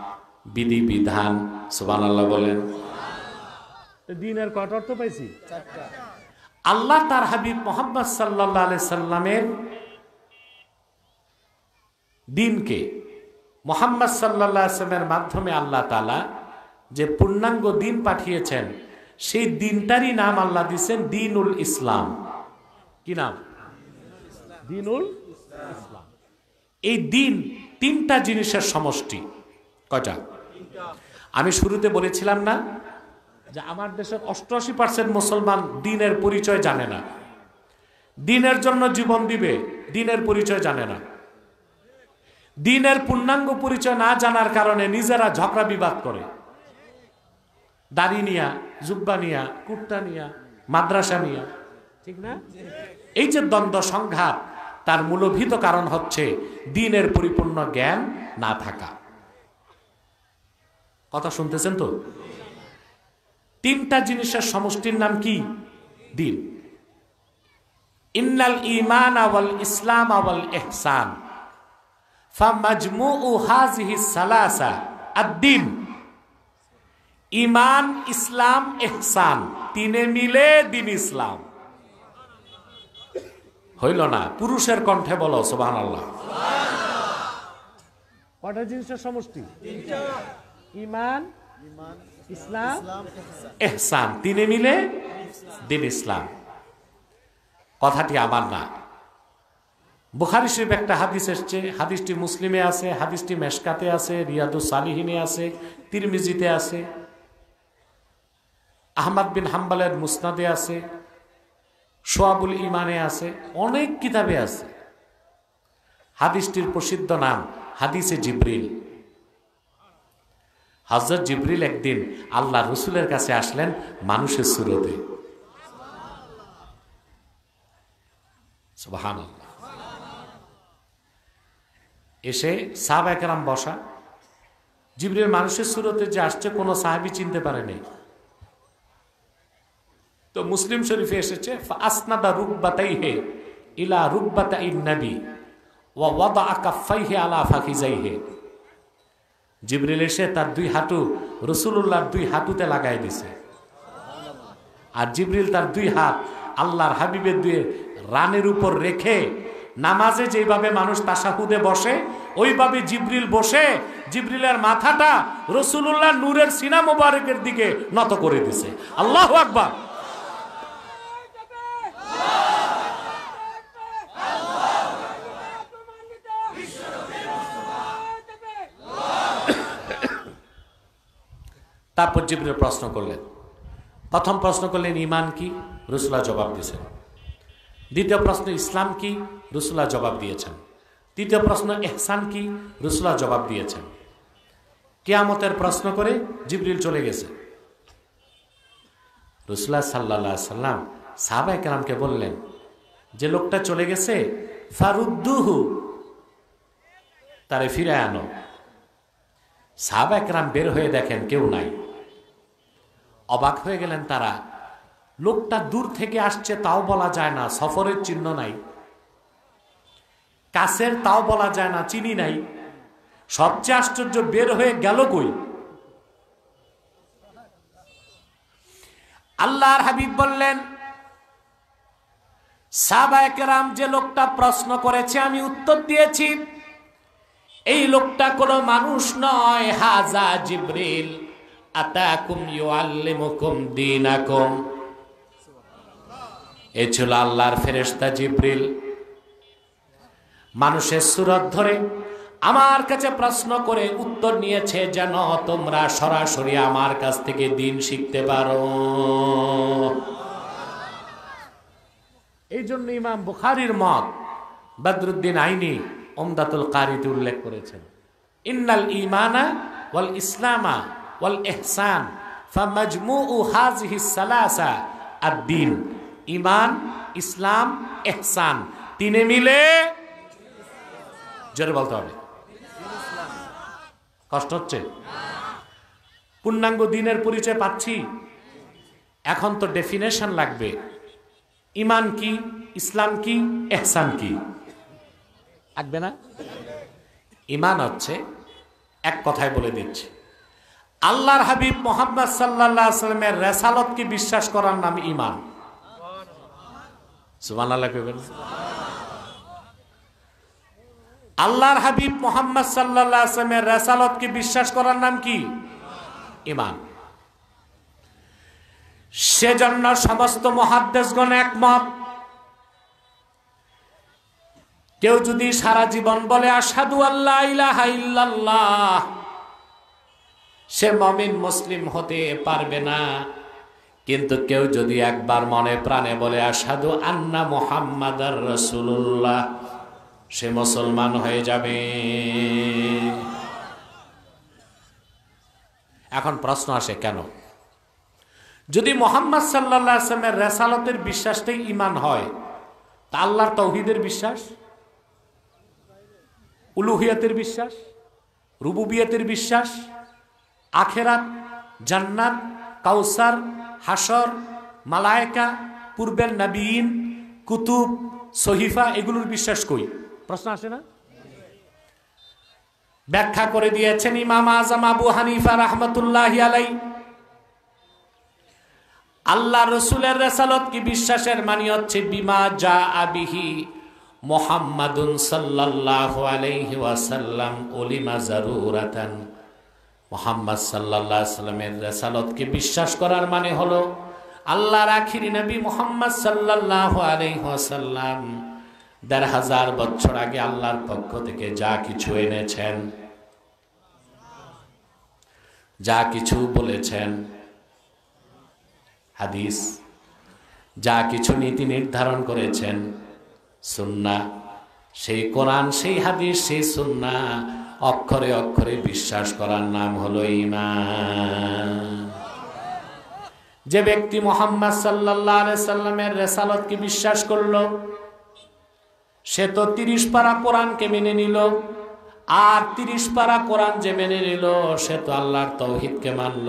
বিধিবিধান। সুবহানাল্লাহ বলেন। দিনের কয়টা অর্থ পাইছি? চারটা। আল্লাহ তার হাবিব মুহাম্মদ সাল্লাল্লাহু আলাইহি সাল্লামের দিনকে, মুহাম্মদ সাল্লাল্লাহু আলাইহি সাল্লামের মাধ্যমে আল্লাহ তাআলা যে পূর্ণাঙ্গ দিন পাঠিয়েছেন, সেই দিনটারই নাম আল্লাহ দিয়েছেন দ্বীনুল ইসলাম। কি নাম? দ্বীনুল ইসলাম। এই দিন তিনটা জিনিসের সমষ্টি। কয়টা? আমি শুরুতে বলেছিলাম না যে আমার দেশের 88% মুসলমান দিনের পরিচয় জানে না। দিনের জন্য জীবন দিবে, দিনের পরিচয় জানে না। দিনের পূর্ণাঙ্গ পরিচয় না জানার কারণে নিজেরা ঝগড়া বিবাদ করে। দাড়ি নিয়া, জুব্বা নিয়া, কুর্তা নিয়া, মাদ্রাসা নিয়া, ঠিক না? এই যে দ্বন্দ্ব সংঘাত, তার মূলভূত কারণ হচ্ছে দিনের পরিপূর্ণ জ্ঞান না থাকা। কথা শুনতেছেন তো? তিনটা জিনিসের সমষ্টির নাম কি? দিন। ইন্নাল ঈমান ওয়াল ইসলাম ওয়াল ইহসান ফামাজমুউ হাযিহিস সালাসা আদ-দ্বীন। ঈমান, ইসলাম, ইহসান, তিনে মিলে দিন ইসলাম। হইল না? পুরুষের কণ্ঠে বলো সুবহানাল্লাহ। কয়টা জিনিসের সমষ্টি? ঈমান, ইসলাম, ইহসান, তিনে মিলে দিন ইসলাম। কথাটি আমার না, বুখারী শরীফ একটা হাদিস এসেছে, হাদিসটি মুসলিমে আছে, হাদিসটি মেশকাতে আছে, রিয়াদুস সালিহিনে আছে, তিরমিজিতে আছে, আহমদ বিন হাম্বলের মুসনাদে আছে, শুআবুল ঈমানে আছে, অনেক কিতাবে আছে। হাদিসটির প্রসিদ্ধ নাম হাদিসে জিবরিল। হযরত জিবরিল একদিন আল্লাহ রসুলের কাছে আসলেন মানুষের সুরতে। সুবহানাল্লাহ। এসে সাহাবায়ে কেরাম বসা, জিবরিল মানুষের সুরতে যে আসছে কোনো সাহাবী চিনতে পারেনি। তো মুসলিম শরীফে এসেছে আসনাদা রুকবাতাইহি ইলা রুকবাতাইন নবী ওয়া ওয়াদাআ কাফাইহি আলা ফাখিজাইহি। জিবরিল এসে তার দুই হাঁটু রাসূলুল্লাহর দুই হাঁটুতে লাগাই দিছে, আর জিবরিল তার দুই হাত আল্লাহর হাবিবের দুই রানের উপর রেখে নামাজে যেভাবে মানুষ তাশাহুদে বসে ওইভাবে জিবরিল বসে জিবরিলের মাথাটা রাসূলুল্লাহর নূরের সিনা মোবারকের দিকে নত করে দিছে। আল্লাহু আকবার। তারপর জিবরিল প্রশ্ন করলেন, প্রথম প্রশ্ন করলেন ঈমান কি? রাসূলুল্লাহ জবাব দিয়েছেন। দ্বিতীয় প্রশ্ন ইসলাম কি? রাসূলুল্লাহ জবাব দিয়েছেন। তৃতীয় প্রশ্ন ইহসান কি? রাসূলুল্লাহ জবাব দিয়েছেন। কিয়ামতের প্রশ্ন করে জিবরিল চলে গেছে। রাসূলুল্লাহ সাল্লাল্লাহু আলাইহি সাল্লাম সাহাবায়ে কেরামকে বললেন, যে লোকটা চলে গেছে ফারুদ্দুহু, তারে ফিরে আনো। সাহাবায়ে কেরাম বের হয়ে দেখেন কেউ নাই। অবাক হয়ে গেলেন তারা, লোকটা দূর থেকে আসছে তাও বলা যায় না, সফরের চিহ্ন নাই, কাছের তাও বলা যায় না, চিনি নাই। সবচেয়ে আশ্চর্য, বের হয়ে গেল কই? আল্লাহর হাবিব বললেন, সাহাবায়ে কেরাম যে লোকটা প্রশ্ন করেছে আমি উত্তর দিয়েছি, এই লোকটা কোনো মানুষ নয়, হাজা জিবরিল আতাকুম ইউআল্লিমুকুম দীনাকুম। এ ছিল আল্লাহর ফেরেশতা জিবরিল, মানুষের সুরত ধরে আমার কাছে প্রশ্ন করে উত্তর নিয়েছে যেন তোমরা সরাসরি আমার কাছ থেকে দ্বীন শিখতে পারো। এই জন্য ইমাম বুখারীর মত বদরুদ্দিন আইনি উমদাতুল কারিতে উল্লেখ করেছেন, ইন্নাল ঈমানা ওয়াল ইসলামা ওয়াল ইহসান ফামাজমুউ হাযিহিস সালাসা আদ-দ্বীন। ঈমান, ইসলাম, ইহসান তিনে মিলে, জোরে বলতে হবে, কষ্ট হচ্ছে? পূর্ণাঙ্গ দ্বীনের পরিচয় পাচ্ছি। এখন তো ডেফিনেশন লাগবে, ঈমান কি, ইসলাম কি, ইহসান কি? লাগবে না? ঈমান হচ্ছে, এক কথায় বলে দিচ্ছি, আল্লাহর হাবিব মুহাম্মদ সাল্লাল্লাহু আলাইহি ওয়াসাল্লামের রিসালাতকে বিশ্বাস করার নাম ঈমান। সুবহানাল্লাহ কইবেন। আল্লাহর হাবিব মুহাম্মদ সাল্লাল্লাহু আলাইহি ওয়াসাল্লামের রিসালাতকে বিশ্বাস করার নাম কি? ঈমান। সেজন্য সমস্ত মুহাদ্দিসগণ একমত, কেউ যদি সারা জীবন বলে আশহাদু আল্লা ইলাহা ইল্লাল্লাহ, সে মুমিন মুসলিম হতে পারবে না। কিন্তু কেউ যদি একবার মনে প্রাণে বলে আশহাদু আন্না মুহাম্মাদার রাসূলুল্লাহ, সে মুসলমান হয়ে যাবে। এখন প্রশ্ন আসে, কেন? যদি মুহাম্মদ সাল্লাল্লাহু আলাইহি ওয়াসাল্লামের রিসালাতের বিশ্বাসটাই ঈমান হয়, তা আল্লাহর তাওহীদের বিশ্বাস, উলুহিয়াতের বিশ্বাস, রুবুবিয়াতের বিশ্বাস, আখেরাত, জান্নাত, কাউসার, হাসর, মালায়েকা, পূর্বের নবীন, কুতুব, সহিফা, এগুলোর বিশ্বাস কই? প্রশ্ন আসে না? ব্যাখ্যা করে দিয়েছেন ইমাম আযম আবু হানিফা রাহমাতুল্লাহি আলাইহি, আল্লাহ রাসূলের রিসালাত কি বিশ্বাসের মানে হচ্ছে বিমা জাআ বিহি মুহাম্মাদুন সাল্লাল্লাহু আলাইহি ওয়াসাল্লাম উলিমা জারুরাতান। মুহাম্মদ সাল্লাল্লাহু আলাইহি ওয়াসাল্লামের রিসালাতকে বিশ্বাস করার মানে হলো আল্লাহর আখিরি নবী মুহাম্মদ সাল্লাল্লাহু আলাইহি ওয়াসাল্লাম ১৫০০ বছর আগে আল্লাহর পক্ষ থেকে যা কিছু এনেছেন, যা কিছু বলেছেন, হাদিস, যা কিছু নীতি নির্ধারণ করেছেন, সুন্নাহ, সেই কোরআন, সেই হাদিস, সেই সুন্নাহ অক্ষরে অক্ষরে বিশ্বাস করার নাম হলো ঈমান। যে ব্যক্তি মুহাম্মদ সাল্লাল্লাহু আলাইহি সাল্লামের রিসালাতকে বিশ্বাস করলো, সে তো ৩০ পারা কোরআনকে মেনে নিল, আর 30 পারা কোরআন যে মেনে নিল সে তো আল্লাহর তাওহীদকে মানল,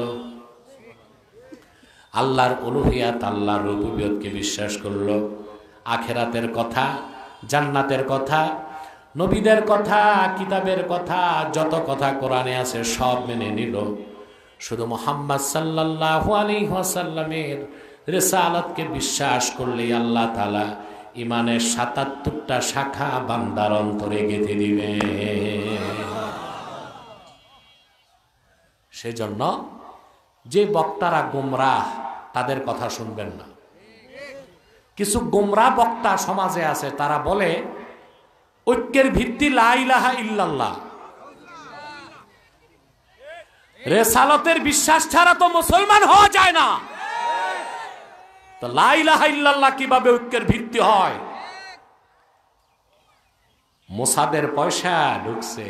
আল্লাহর উলুহিয়াত, আল্লাহর রুবুবিয়তকে বিশ্বাস করলো, আখেরাতের কথা, জান্নাতের কথা, নবীদের কথা, কিতাবের কথা, যত কথা কোরআনে আছে সব মেনে নিল। শুধু মুহাম্মদ সাল্লাল্লাহু আলাইহি ওয়াসাল্লামের রিসালাতকে বিশ্বাস করলেই আল্লাহ তাআলা ইমানের ৭৭টা শাখা বান্দার অন্তরে গেঁথে দিবে। সেজন্য যে বক্তারা গোমরাহ তাদের কথা শুনবেন না। কিছু গোমরাহ বক্তা সমাজে আছে, তারা বলে ঐক্যের ভিত্তি লা ইলাহা ইল্লাল্লাহ, রিসালাতের বিশ্বাস ছাড়া তো মুসলমান হওয়া যায় না, তো লা ইলাহা ইল্লাল্লাহ কিভাবে ঐক্যের ভিত্তি হয়? মোসাদের পয়সা ঢুকছে,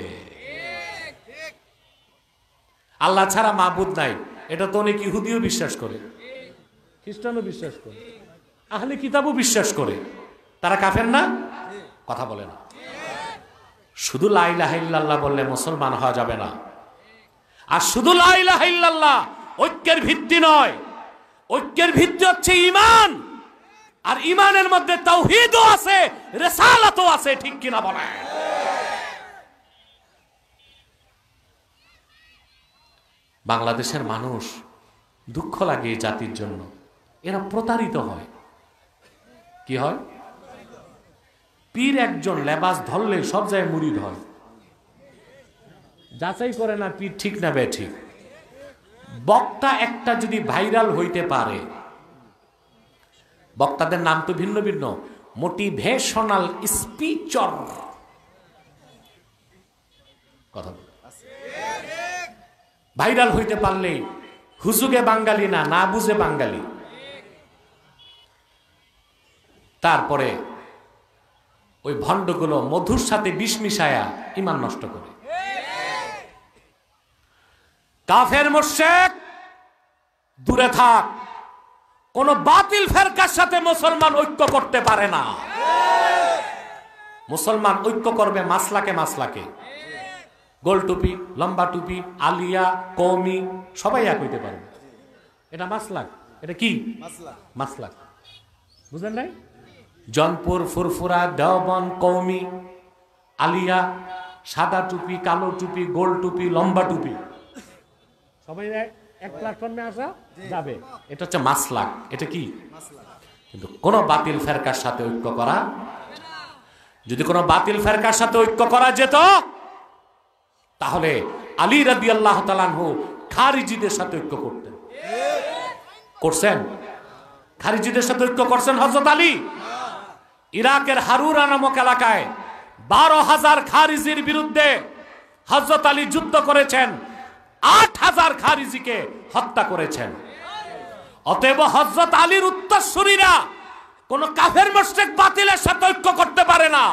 আল্লাহ ছাড়া মাবুদ নাই, এটা তো অনেক ইহুদিও বিশ্বাস করে, খ্রিস্টানও বিশ্বাস করে, আহলে কিতাবও বিশ্বাস করে। তারা কাফের না? কথা বলে না। শুধু লা ইলাহা ইল্লাল্লাহ বললে মুসলমান হওয়া যাবে না। আর শুধু লা ইলাহা ইল্লাল্লাহ ঐক্যের ভিত্তি নয়, ঐক্যের ভিত্তি হচ্ছে ঈমান, আর ঈমানের মধ্যে তাওহীদও আছে, রিসালাতও আছে, ঠিক কিনা বলেন? বাংলাদেশের মানুষ দুঃখ লাগে এই জাতির জন্য, এরা প্রতারিত হয়। কি হয়? পীর একজন লেবাস ধরলে সব জায়গায় মুরিদ হয়, যাচাই করে না পীর ঠিক না বে ঠিক। বক্তা একটা যদি ভাইরাল হইতে পারে, বক্তাদের নাম তো ভিন্ন ভিন্ন, মোটিভেশনাল স্পিচর, কথা ভাইরাল হইতে পারলে হুজুগে বাঙালি না, না বুঝে বাঙালি। তারপরে ওই ভণ্ডগুলো মধুর সাথে বিষ মিশায়া ঈমান নষ্ট করে। কাফের মুশরিক দূরে থাক, কোন বাতিল ফেরকার সাথে মুসলমান ঐক্য করতে পারে না। মুসলমান ঐক্য করবে মাসলাকে মাসলাকে, গোল টুপি, লম্বা টুপি, আলিয়া, কওমি সবাই এক হইতে পারবে, এটা মাসলাক। এটা কি মাসলাক? বুঝেন নাই? জনপুর, ফুরফুরা, দেওবন্দ, কওমি, আলিয়া, সাদা টুপি, কালো টুপি, গোল টুপি, লম্বা টুপি, সবাই এক প্ল্যাটফর্মে আসা যাবে, এটা হচ্ছে মাসলাক। এটা কি? কিন্তু কোন বাতিল ফেরকার সাথে ঐক্য করা, যদি কোন বাতিল ফেরকার সাথে ঐক্য করা যেত তাহলে আলী রাদিয়াল্লাহু তাআলা আনহু খারিজিদের সাথে ঐক্য করতেন। করছেন? খারিজিদের সাথে ঐক্য করছেন হযরত আলী? ইরাকের হারুরা নামক এলাকায় 12,000 খারিজির বিরুদ্ধে হযরত আলী যুদ্ধ করেছেন, 8,000 খারিজিকে হত্যা করেছেন। অতএব হযরত আলীর উত্তরসূরিরা কোন কাফের মুশরিক বাতিলের সাথে ঐক্য করতে পারে না।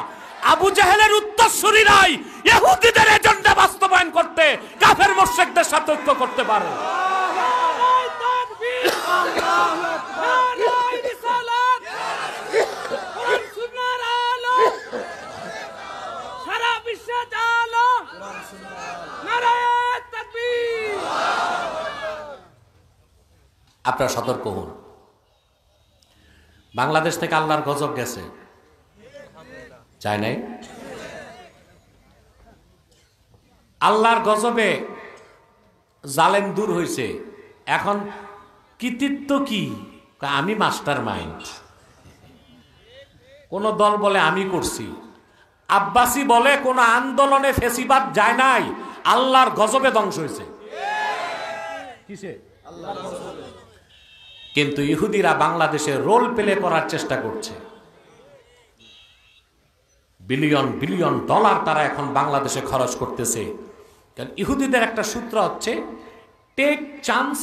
আবু জাহেলের উত্তরসূরিরাই ইহুদিদের এজেন্ডা বাস্তবায়ন করতে কাফের মুশরিকদের সাথে ঐক্য করতে পারে। আপনারা সতর্ক হন। বাংলাদেশ থেকে আল্লাহর গজব গেছে, চাই নাই? আল্লাহর গজবে জালেম দূর হয়েছে। এখন কৃতিত্ব কি? আমি মাস্টার মাইন্ড। কোন দল বলে আমি করছি, আব্বাসী বলে কোন আন্দোলনে ফেসিবাদ যায় নাই, আল্লাহর গজবে ধ্বংস হয়েছে। কিসে? আল্লাহর গজবে। কিন্তু ইহুদিরা বাংলাদেশে রোল প্লে করার চেষ্টা করছে। বিলিয়ন বিলিয়ন ডলার তারা এখন বাংলাদেশে খরচ করতেছে। কারণ ইহুদিদের একটা সূত্র হচ্ছে take chance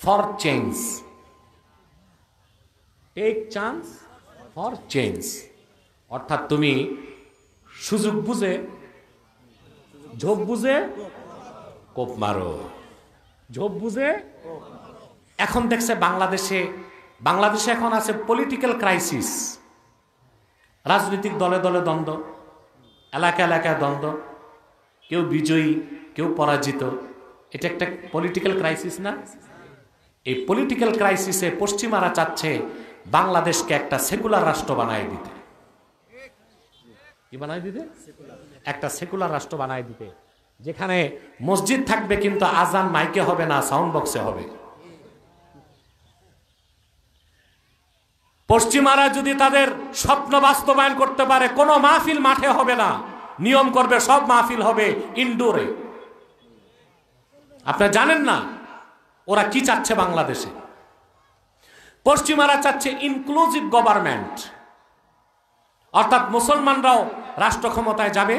for change, take chance for change. অর্থাৎ তুমি সুযোগ বুঝে, ঝোপ বুঝে কোপ মারো, ঝোপ বুঝে। এখন দেখছে বাংলাদেশে এখন আছে পলিটিক্যাল ক্রাইসিস, রাজনৈতিক দলে দলে দ্বন্দ্ব, এলাকা এলাকায় দ্বন্দ্ব। কেউ বিজয়ী, কেউ পরাজিত। এটা একটা পলিটিক্যাল ক্রাইসিস না? এই পলিটিক্যাল ক্রাইসিসে পশ্চিমারা চাচ্ছে বাংলাদেশকে একটা সেকুলার রাষ্ট্র বানায় দিতে। কি বানায় দিতে? একটা সেকুলার রাষ্ট্র বানায় দিতে, যেখানে মসজিদ থাকবে কিন্তু আজান মাইকে হবে না, সাউন্ড বক্সে হবে। পশ্চিমারা যদি তাদের স্বপ্ন বাস্তবায়ন করতে পারে, কোনো মাহফিল মাঠে হবে না, নিয়ম করবে সব মাহফিল হবে ইনডোরে। আপনারা জানেন না ওরা কি চাচ্ছে বাংলাদেশে? পশ্চিমারা চাচ্ছে ইনক্লুসিভ গভর্নমেন্ট, অর্থাৎ মুসলমানরাও রাষ্ট্র ক্ষমতায় যাবে,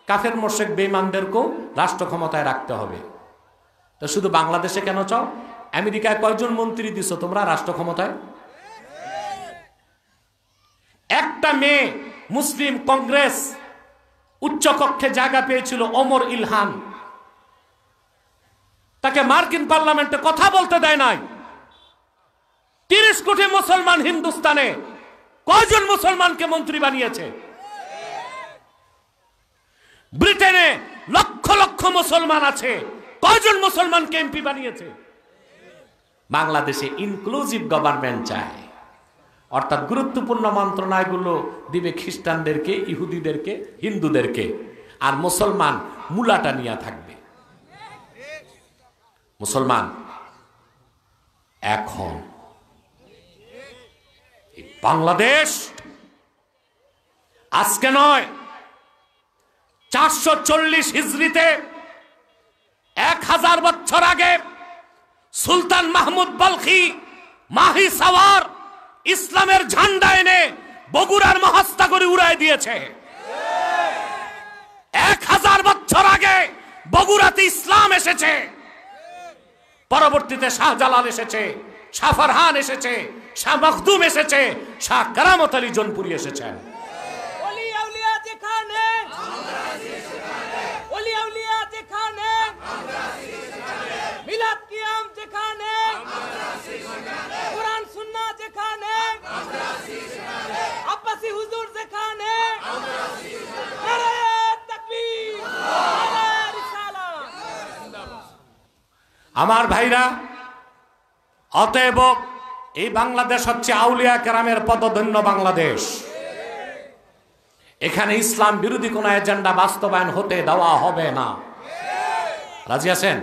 কাফের মোশরিক বেঈমানদেরকেও রাষ্ট্র ক্ষমতায় রাখতে হবে। তো শুধু বাংলাদেশে কেন চাও? আমেরিকায় কয়জন মন্ত্রী দিছো তোমরা রাষ্ট্র ক্ষমতায়? একটা মেয়ে মুসলিম কংগ্রেস উচ্চ কক্ষে জায়গা পেয়েছিল, ওমর ইলহান, তাকে মার্কিন পার্লামেন্টে কথা বলতে দেয় নাই। 30 কোটি মুসলমান হিন্দুস্তানে কয়জন মুসলমানকে মন্ত্রী বানিয়েছে? ব্রিটেনে লক্ষ লক্ষ মুসলমান আছে, কয়জন মুসলমানকে এমপি বানিয়েছে? বাংলাদেশে ইনক্লুসিভ গভর্নমেন্ট চায়, অর্থাৎ গুরুত্বপূর্ণ মন্ত্রণালয়গুলো দিবে খ্রিস্টানদেরকে, ইহুদিদেরকে, হিন্দুদেরকে, আর মুসলমান মুলাটা নিয়ে থাকবে। মুসলমান এখন বাংলাদেশ আজকে নয়, 440 হিজরিতে 1000 বছর আগে সুলতান মাহমুদ বলখি মাহি সাওয়ার ইসলামের ঝান্ডা এনে বগুড়ার মহাস্তাগরে উড়ায় দিয়েছে। 1000 বছর আগে বগুড়াতে ইসলাম এসেছে, পরবর্তীতে শাহজালাল এসেছে, শাহ ফারহান এসেছে, শাহ মখদুম এসেছে, শাহ কারামত আলী জনপুরি এসেছেন। আমার ভাইরা, অতএব এই বাংলাদেশ হচ্ছে আউলিয়া কেরামের পদধন্য বাংলাদেশ। এখানে ইসলাম বিরোধী কোন এজেন্ডা বাস্তবায়ন হতে দেওয়া হবে না। রাজি আছেন?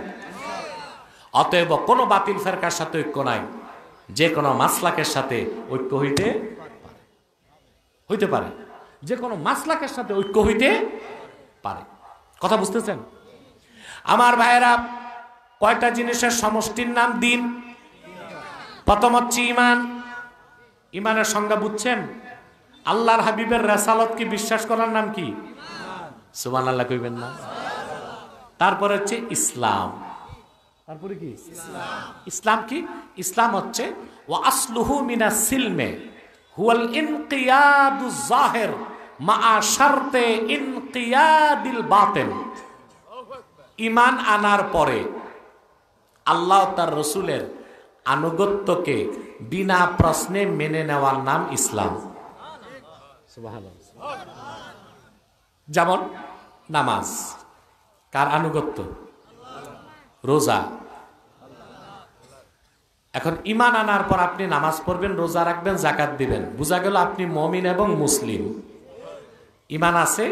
অতএব কোনো বাতিল ফেরকার সাথে ঐক্য নাই, যে কোনো মাসলাকের সাথে ঐক্য হইতে পারে, যে কোনো মাসলাকের সাথে ঐক্য হইতে পারে। কথা বুঝতেছেন? আমার ভাইয়েরা, কয়টা জিনিসের সমষ্টির নাম দিন? প্রথম হচ্ছে ইমান। ইমানের সংজ্ঞা বুঝছেন? আল্লাহর হাবিবের রাসালত কি বিশ্বাস করার নাম কি? সুবহানাল্লাহ কইবেন না? তারপর হচ্ছে ইসলাম। তারপরে কি? ইসলাম কি? ইসলাম হচ্ছে ওয়া আসলুহু মিনাস সিলমে হুয়াল ইনকিয়াদুজ যাহির মা শারতে ইনকিয়াদিল বাতিন। ঈমান আনার পরে আল্লাহ তার রসুলের আনুগত্যকে বিনা প্রশ্নে মেনে নেওয়ার নাম ইসলাম। যেমন নামাজ, কার আনুগত্য? রোজা। এখন ঈমান আনার পর আপনি নামাজ পড়বেন, রোজা রাখবেন, যাকাত দিবেন, বোঝা গেল আপনি মুমিন এবং মুসলিম। ঈমান আছে,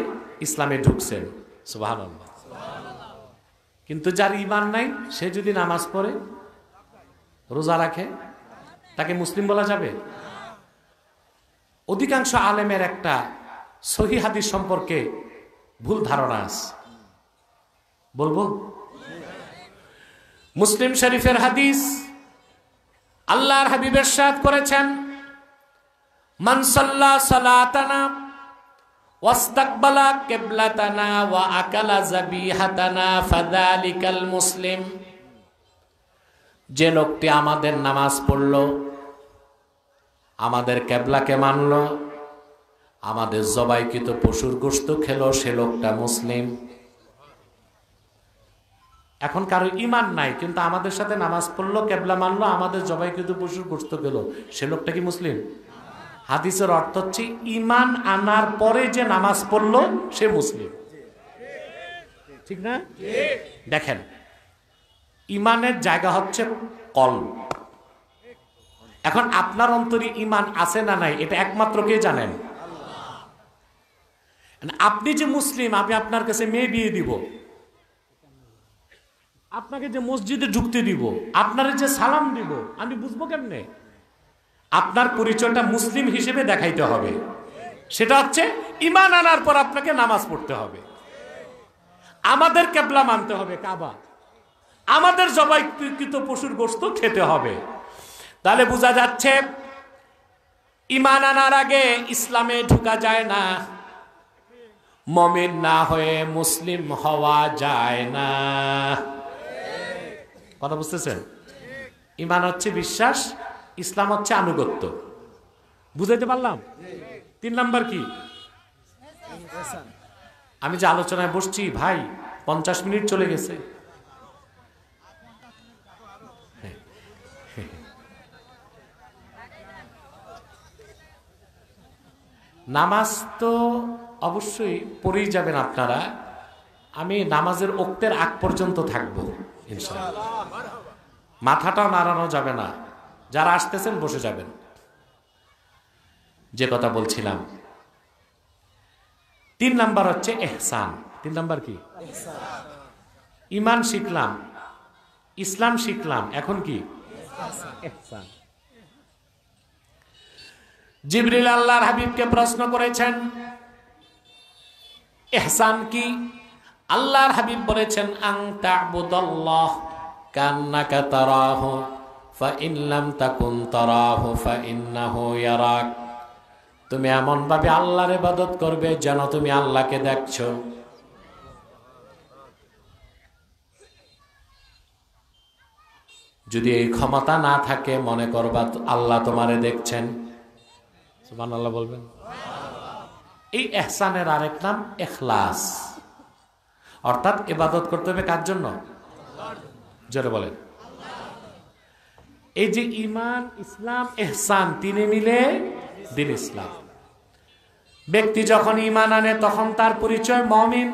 ইসলামে ঢুকছেন। সুবহানাল্লাহ। কিন্তু যার ঈমান নাই, সে যদি নামাজ পড়ে, রোজা রাখে, তাকে মুসলিম বলা যাবে? অধিকাংশ আলেমের একটা সহিহ হাদিস সম্পর্কে ভুল ধারণা আছে, বলবো? মুসলিম শরীফের হাদিস, আল্লাহর হাবিব ইরশাদ করেছেন, মান সাল্লা সালাতানা ওয়াস্তাকবালা কিবলাতানা ওয়া আকালা যাবিহাতানা ফাযালিকাল মুসলিম। যে লোকটি আমাদের নামাজ পড়ল, আমাদের কেবলাকে মানল, আমাদের জবাইকৃত পশুর গোশত খেলো, সে লোকটা মুসলিম। এখন কারো ঈমান নাই, কিন্তু আমাদের সাথে নামাজ পড়লো, কেবলা মানলো, আমাদের জবাইকৃত পশুর গোশত খেলো, সে লোকটা কি মুসলিম? হাদিসের অর্থ হচ্ছে ঈমান আনার পরে যে নামাজ পড়লো সে মুসলিম। ঠিক না? দেখেন, ইমানের জায়গা হচ্ছে কলব। এখন আপনার অন্তরে ইমান আছে না নাই এটা একমাত্র কে জানেন? আপনি যে মুসলিম, আমি আপনার কাছে মেয়ে বিয়ে দিব, আপনাকে যে মসজিদে ঢুকতে দিব, আপনারে যে সালাম দিব, আমি বুঝবো কেমনে? আপনার পরিচয়টা মুসলিম হিসেবে দেখাইতে হবে। সেটা হচ্ছে ইমান আনার পর আপনাকে নামাজ পড়তে হবে, আমাদের কেবলা মানতে হবে কাবা, আমাদের জবাইকৃত পশুর গোশত খেতে হবে। তাহলে বোঝা যাচ্ছে ইমান আনার আগে ইসলামে ঢোকা যায় না, মুমিন না হয়ে মুসলিম হওয়া যায় না। কথা বুঝতেছেন? ইমান হচ্ছে বিশ্বাস, ইসলাম হচ্ছে আনুগত্য। বুঝাইতে পারলাম? 3 নাম্বার কি? আমি যে আলোচনায় বসছি ভাই, 50 মিনিট চলে গেছে। নামাজ তো অবশ্যই পড়েই যাবেন আপনারা। আমি নামাজের ওক্তের আগ পর্যন্ত থাকবো ইনশাআল্লাহ। মাথাটাও নাড়ানো যাবে না, যারা আসতেছেন বসে যাবেন। যে কথা বলছিলাম, 3 নাম্বার হচ্ছে ইহসান। 3 নাম্বার কি? ইমান শিখলাম, ইসলাম শিখলাম, এখন কি? ইহসান। জিবরিল আল্লাহর হাবিবকে প্রশ্ন করেছেন ইহসান কি? আল্লাহর হাবিব বলেছেন আন তা'বুদাল্লাহ কান্নাকা তারাহু ফা ইন লাম তাকুন তারাহু ফা ইন্নাহু ইয়ারাক। তুমি এমন ভাবে আল্লাহর ইবাদত করবে যেন তুমি আল্লাহকে দেখছো। যদি এই ক্ষমতা না থাকে, মনে করবা আল্লাহ তোমারে দেখছেন। সুবহানাল্লাহ বলবেন। এই ইহসানের আরেক নাম ইখলাস, অর্থাৎ ইবাদত করতে হবে কার জন্য? জোরে বলেন। এই যে ঈমান, ইসলাম, ইহসান, তিনে মিলে দিন ইসলাম। ব্যক্তি যখন ঈমান আনে তখন তার পরিচয় মুমিন।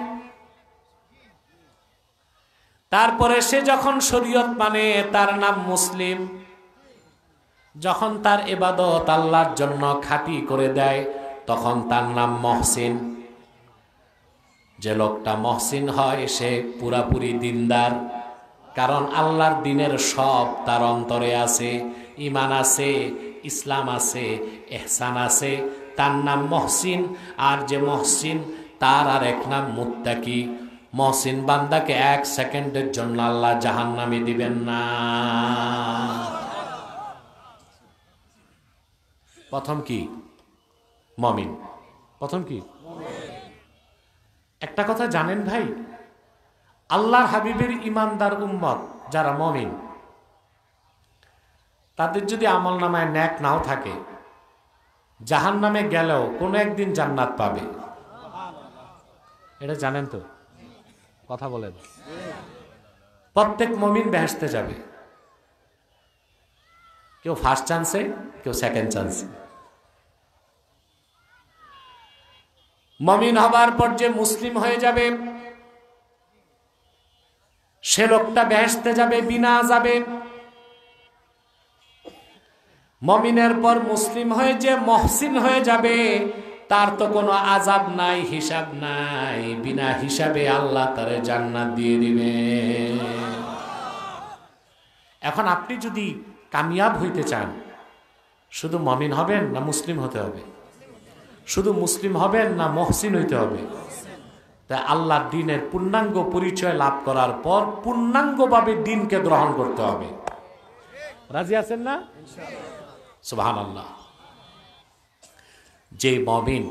তারপরে সে যখন শরীয়ত মানে তার নাম মুসলিম। যখন তার ইবাদত আল্লাহর জন্য খাঁটি করে দেয় তখন তার নাম মহসিন। যে লোকটা মহসিন হয় সে পুরাপুরি দিনদার, কারণ আল্লাহর দিনের সব তার অন্তরে আছে। ঈমান আছে, ইসলাম আছে, ইহসান আছে, তার নাম মহসিন। আর যে মহসিন তার আর এক নাম মুত্তাকি। মহসিন বান্দাকে 1 সেকেন্ডের জন্য আল্লাহ জাহান্নামে দিবেন না। প্রথম কি? মুমিন। প্রথম কি? একটা কথা জানেন ভাই, আল্লাহর হাবিবের ঈমানদার উম্মত যারা মুমিন, তাদের যদি আমলনামায় নেক নাও থাকে, জাহান্নামে গেলেও কোনো একদিন জান্নাত পাবে। এটা জানেন তো? কথা বলেন। প্রত্যেক মুমিন বেহেশতে যাবে, কেউ ফার্স্ট চান্সে, কেউ সেকেন্ড চান্সে। মুমিন হবার পর যে মুসলিম হয়ে যাবে সে লোকটা বেহেশতে যাবে বিনা আযাবে। মুমিনের পর মুসলিম হয়ে যে মুহসিন হয়ে যাবে তার তো কোনো আযাব নাই, হিসাব নাই, বিনা হিসাবে আল্লাহ তারে জান্নাত দিয়ে দিবে। এখন আপনি যদি কামিয়াব হইতে চান, শুধু মুমিন হবেন না মুসলিম হতে হবে? শুধু মুসলিম হবেন না মুহসিন হইতে হবে? তাই আল্লাহর দ্বীনের পূর্ণাঙ্গ পরিচয় লাভ করার পর পূর্ণাঙ্গভাবে দ্বীনকে গ্রহণ করতে হবে। রাজি আছেন না? সুবহানাল্লাহ। যে মুমিন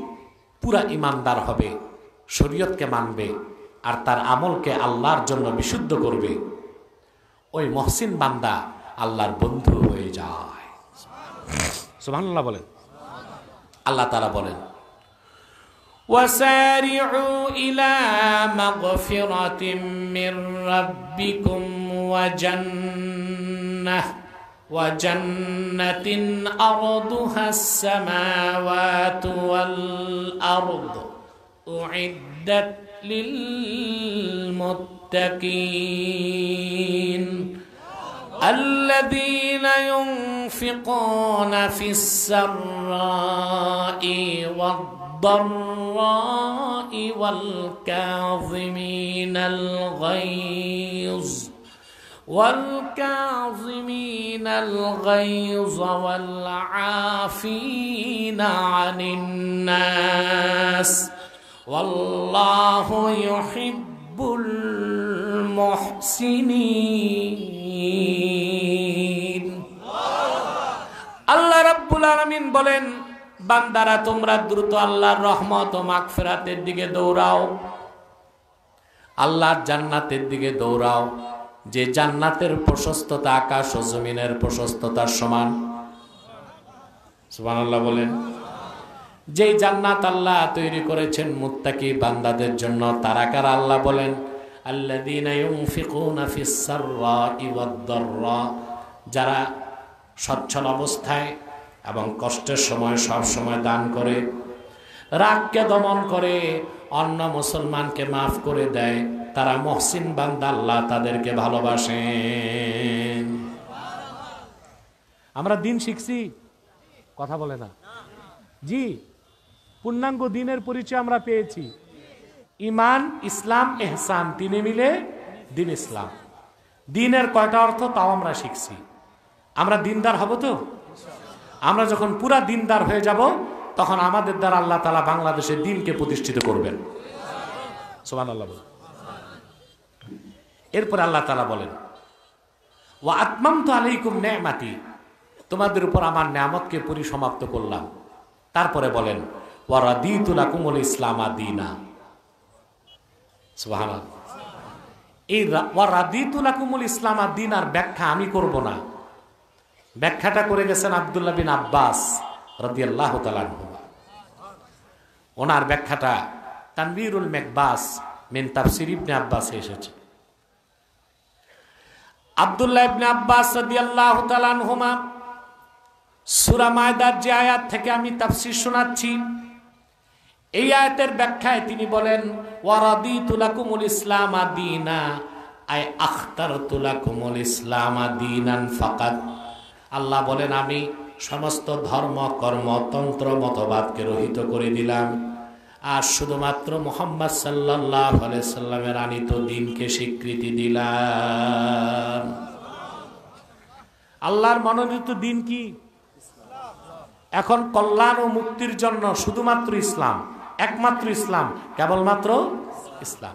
পুরা ঈমানদার হবে, শরীয়তকে মানবে আর তার আমলকে আল্লাহর জন্য বিশুদ্ধ করবে, ওই মুহসিন বান্দা আল্লাহর বন্ধু হয়ে যায়। সুবহানাল্লাহ বলেন। আল্লাহ তাআলা বলেন وسارعوا إلى مغفرة من ربكم وجنة أرضها السماوات والأرض أعدت للمتقين الذين ينفقون في السراء والضراء والكاظمين الغيظ والعافين عن الناس والله يحب المحسنين আল্লাহ রাব্বুল আলামিন বলেন, বান্দারা তোমরা দ্রুত আল্লাহর রহমত ও মাগফিরাতের দিকে দৌড়াও, আল্লাহর জান্নাতের দিকে দৌড়াও, যে জান্নাতের প্রশস্ততা আকাশ ও জমিনের প্রশস্ততার সমান। সুবহানাল্লাহ বলেন। যেই জান্নাত আল্লাহ তৈরি করেছেন মুত্তাকি বান্দাদের জন্য, তারা কারা? আল্লাহ বলেন, আল্লাযীনা ইউনফিকুনা ফিস সাররাই ওয়াদ দাররা, যারা সচ্ছল অবস্থায় এবং কষ্টের সময় সব সময় দান করে, রাগকে দমন করে, অন্য মুসলমানকে মাফ করে দেয়, তারা মুহসিন বান্দা, আল্লাহ তাদেরকে ভালোবাসেন। আমরা দিন শিখছি, কথা বলে না জি, পূর্ণাঙ্গ দিনের পরিচয় আমরা পেয়েছি। ঈমান, ইসলাম, ইহসান, তিনে মিলে দিন ইসলাম। দিনের কয়টা অর্থ তাও আমরা শিখছি। আমরা দিনদার হব তো? আমরা যখন পুরা দিনদার হয়ে যাব, তখন আমাদের দ্বারা আল্লাহ তাআলা বাংলাদেশের দিনকে প্রতিষ্ঠিত করবেন। সুবহানাল্লাহ। এরপর আল্লাহ তাআলা বলেন, ওয়া আতমামতু আলাইকুম নি'মাতি, তোমাদের উপর আমার নিয়ামতকে পরিসমাপ্ত করলাম। তারপরে বলেন, ওয়া রাদিতু লাকুমুল ইসলামা দীনা। সুবহানাল্লাহ। এই ওয়া রাদিতু লাকুমুল ইসলামা দীনার ব্যাখ্যা আমি করব না, ব্যাখ্যাটা করে গেছেন আব্দুল্লাহ বিন আব্বাস রাদিয়াল্লাহু তাআলা আনহু। ওনার ব্যাখ্যাটা তানবীরুল মাকবাস মিন তাফসীর ইবনে আব্বাস এসেছে। আব্দুল্লাহ ইবনে আব্বাস রাদিয়াল্লাহু তাআলা আনহুমা সূরা মায়দার যে আয়াত থেকে আমি তাফসীর শোনাচ্ছি, এই আয়াতের ব্যাখ্যায় তিনি বলেন, ওয়া রাদিতু লাকুমুল ইসলামা দীনা আই আখতারতু লাকুমুল ইসলামা দীনান ফাকাত। আল্লাহ বলেন, আমি সমস্ত ধর্ম, কর্ম, তন্ত্র, মতবাদকে রহিত করে দিলাম, আর শুধুমাত্র মুহাম্মদ সাল্লাল্লাহু আলাইহি সাল্লামের আনিত দ্বীনকে স্বীকৃতি দিলাম। আল্লাহর মনোনীত দ্বীন কি? এখন কল্যাণ ও মুক্তির জন্য শুধুমাত্র ইসলাম, একমাত্র ইসলাম, কেবলমাত্র ইসলাম।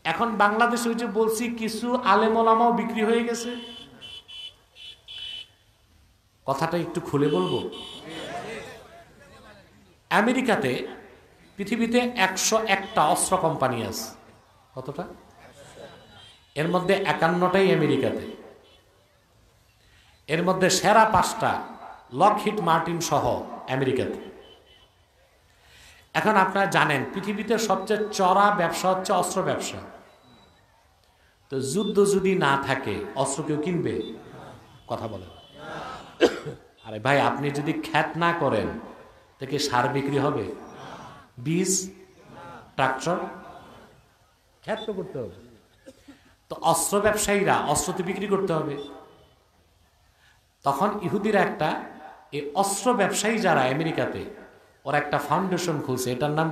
এখন বাংলাদেশে ওই যে বলছি, কিছু আলেম ওলামাও বিক্রি হয়ে গেছে। কথাটা একটু খুলে বলবো। আমেরিকাতে পৃথিবীতে 101টা অস্ত্র কোম্পানি আছে। কতটা? এর মধ্যে 51টাই আমেরিকাতে। এর মধ্যে সেরা 5টা লকহিড মার্টিন সহ আমেরিকাতে। এখন আপনারা জানেন পৃথিবীতে সবচেয়ে চড়া ব্যবসা হচ্ছে অস্ত্র ব্যবসা। তো যুদ্ধ যদি না থাকে অস্ত্র কেউ কিনবে? কথা বলেন। আরে ভাই, আপনি যদি খ্যাত না করেন তাকে সার বিক্রি হবে? বীজ, ট্রাক্টর, খ্যাত তো করতে হবে। তো অস্ত্র ব্যবসায়ীরা অস্ত্র তো বিক্রি করতে হবে। তখন ইহুদিরা একটা, এই অস্ত্র ব্যবসায়ী যারা আমেরিকাতে, ওরা একটা ফাউন্ডেশন খুলছে, এটার নাম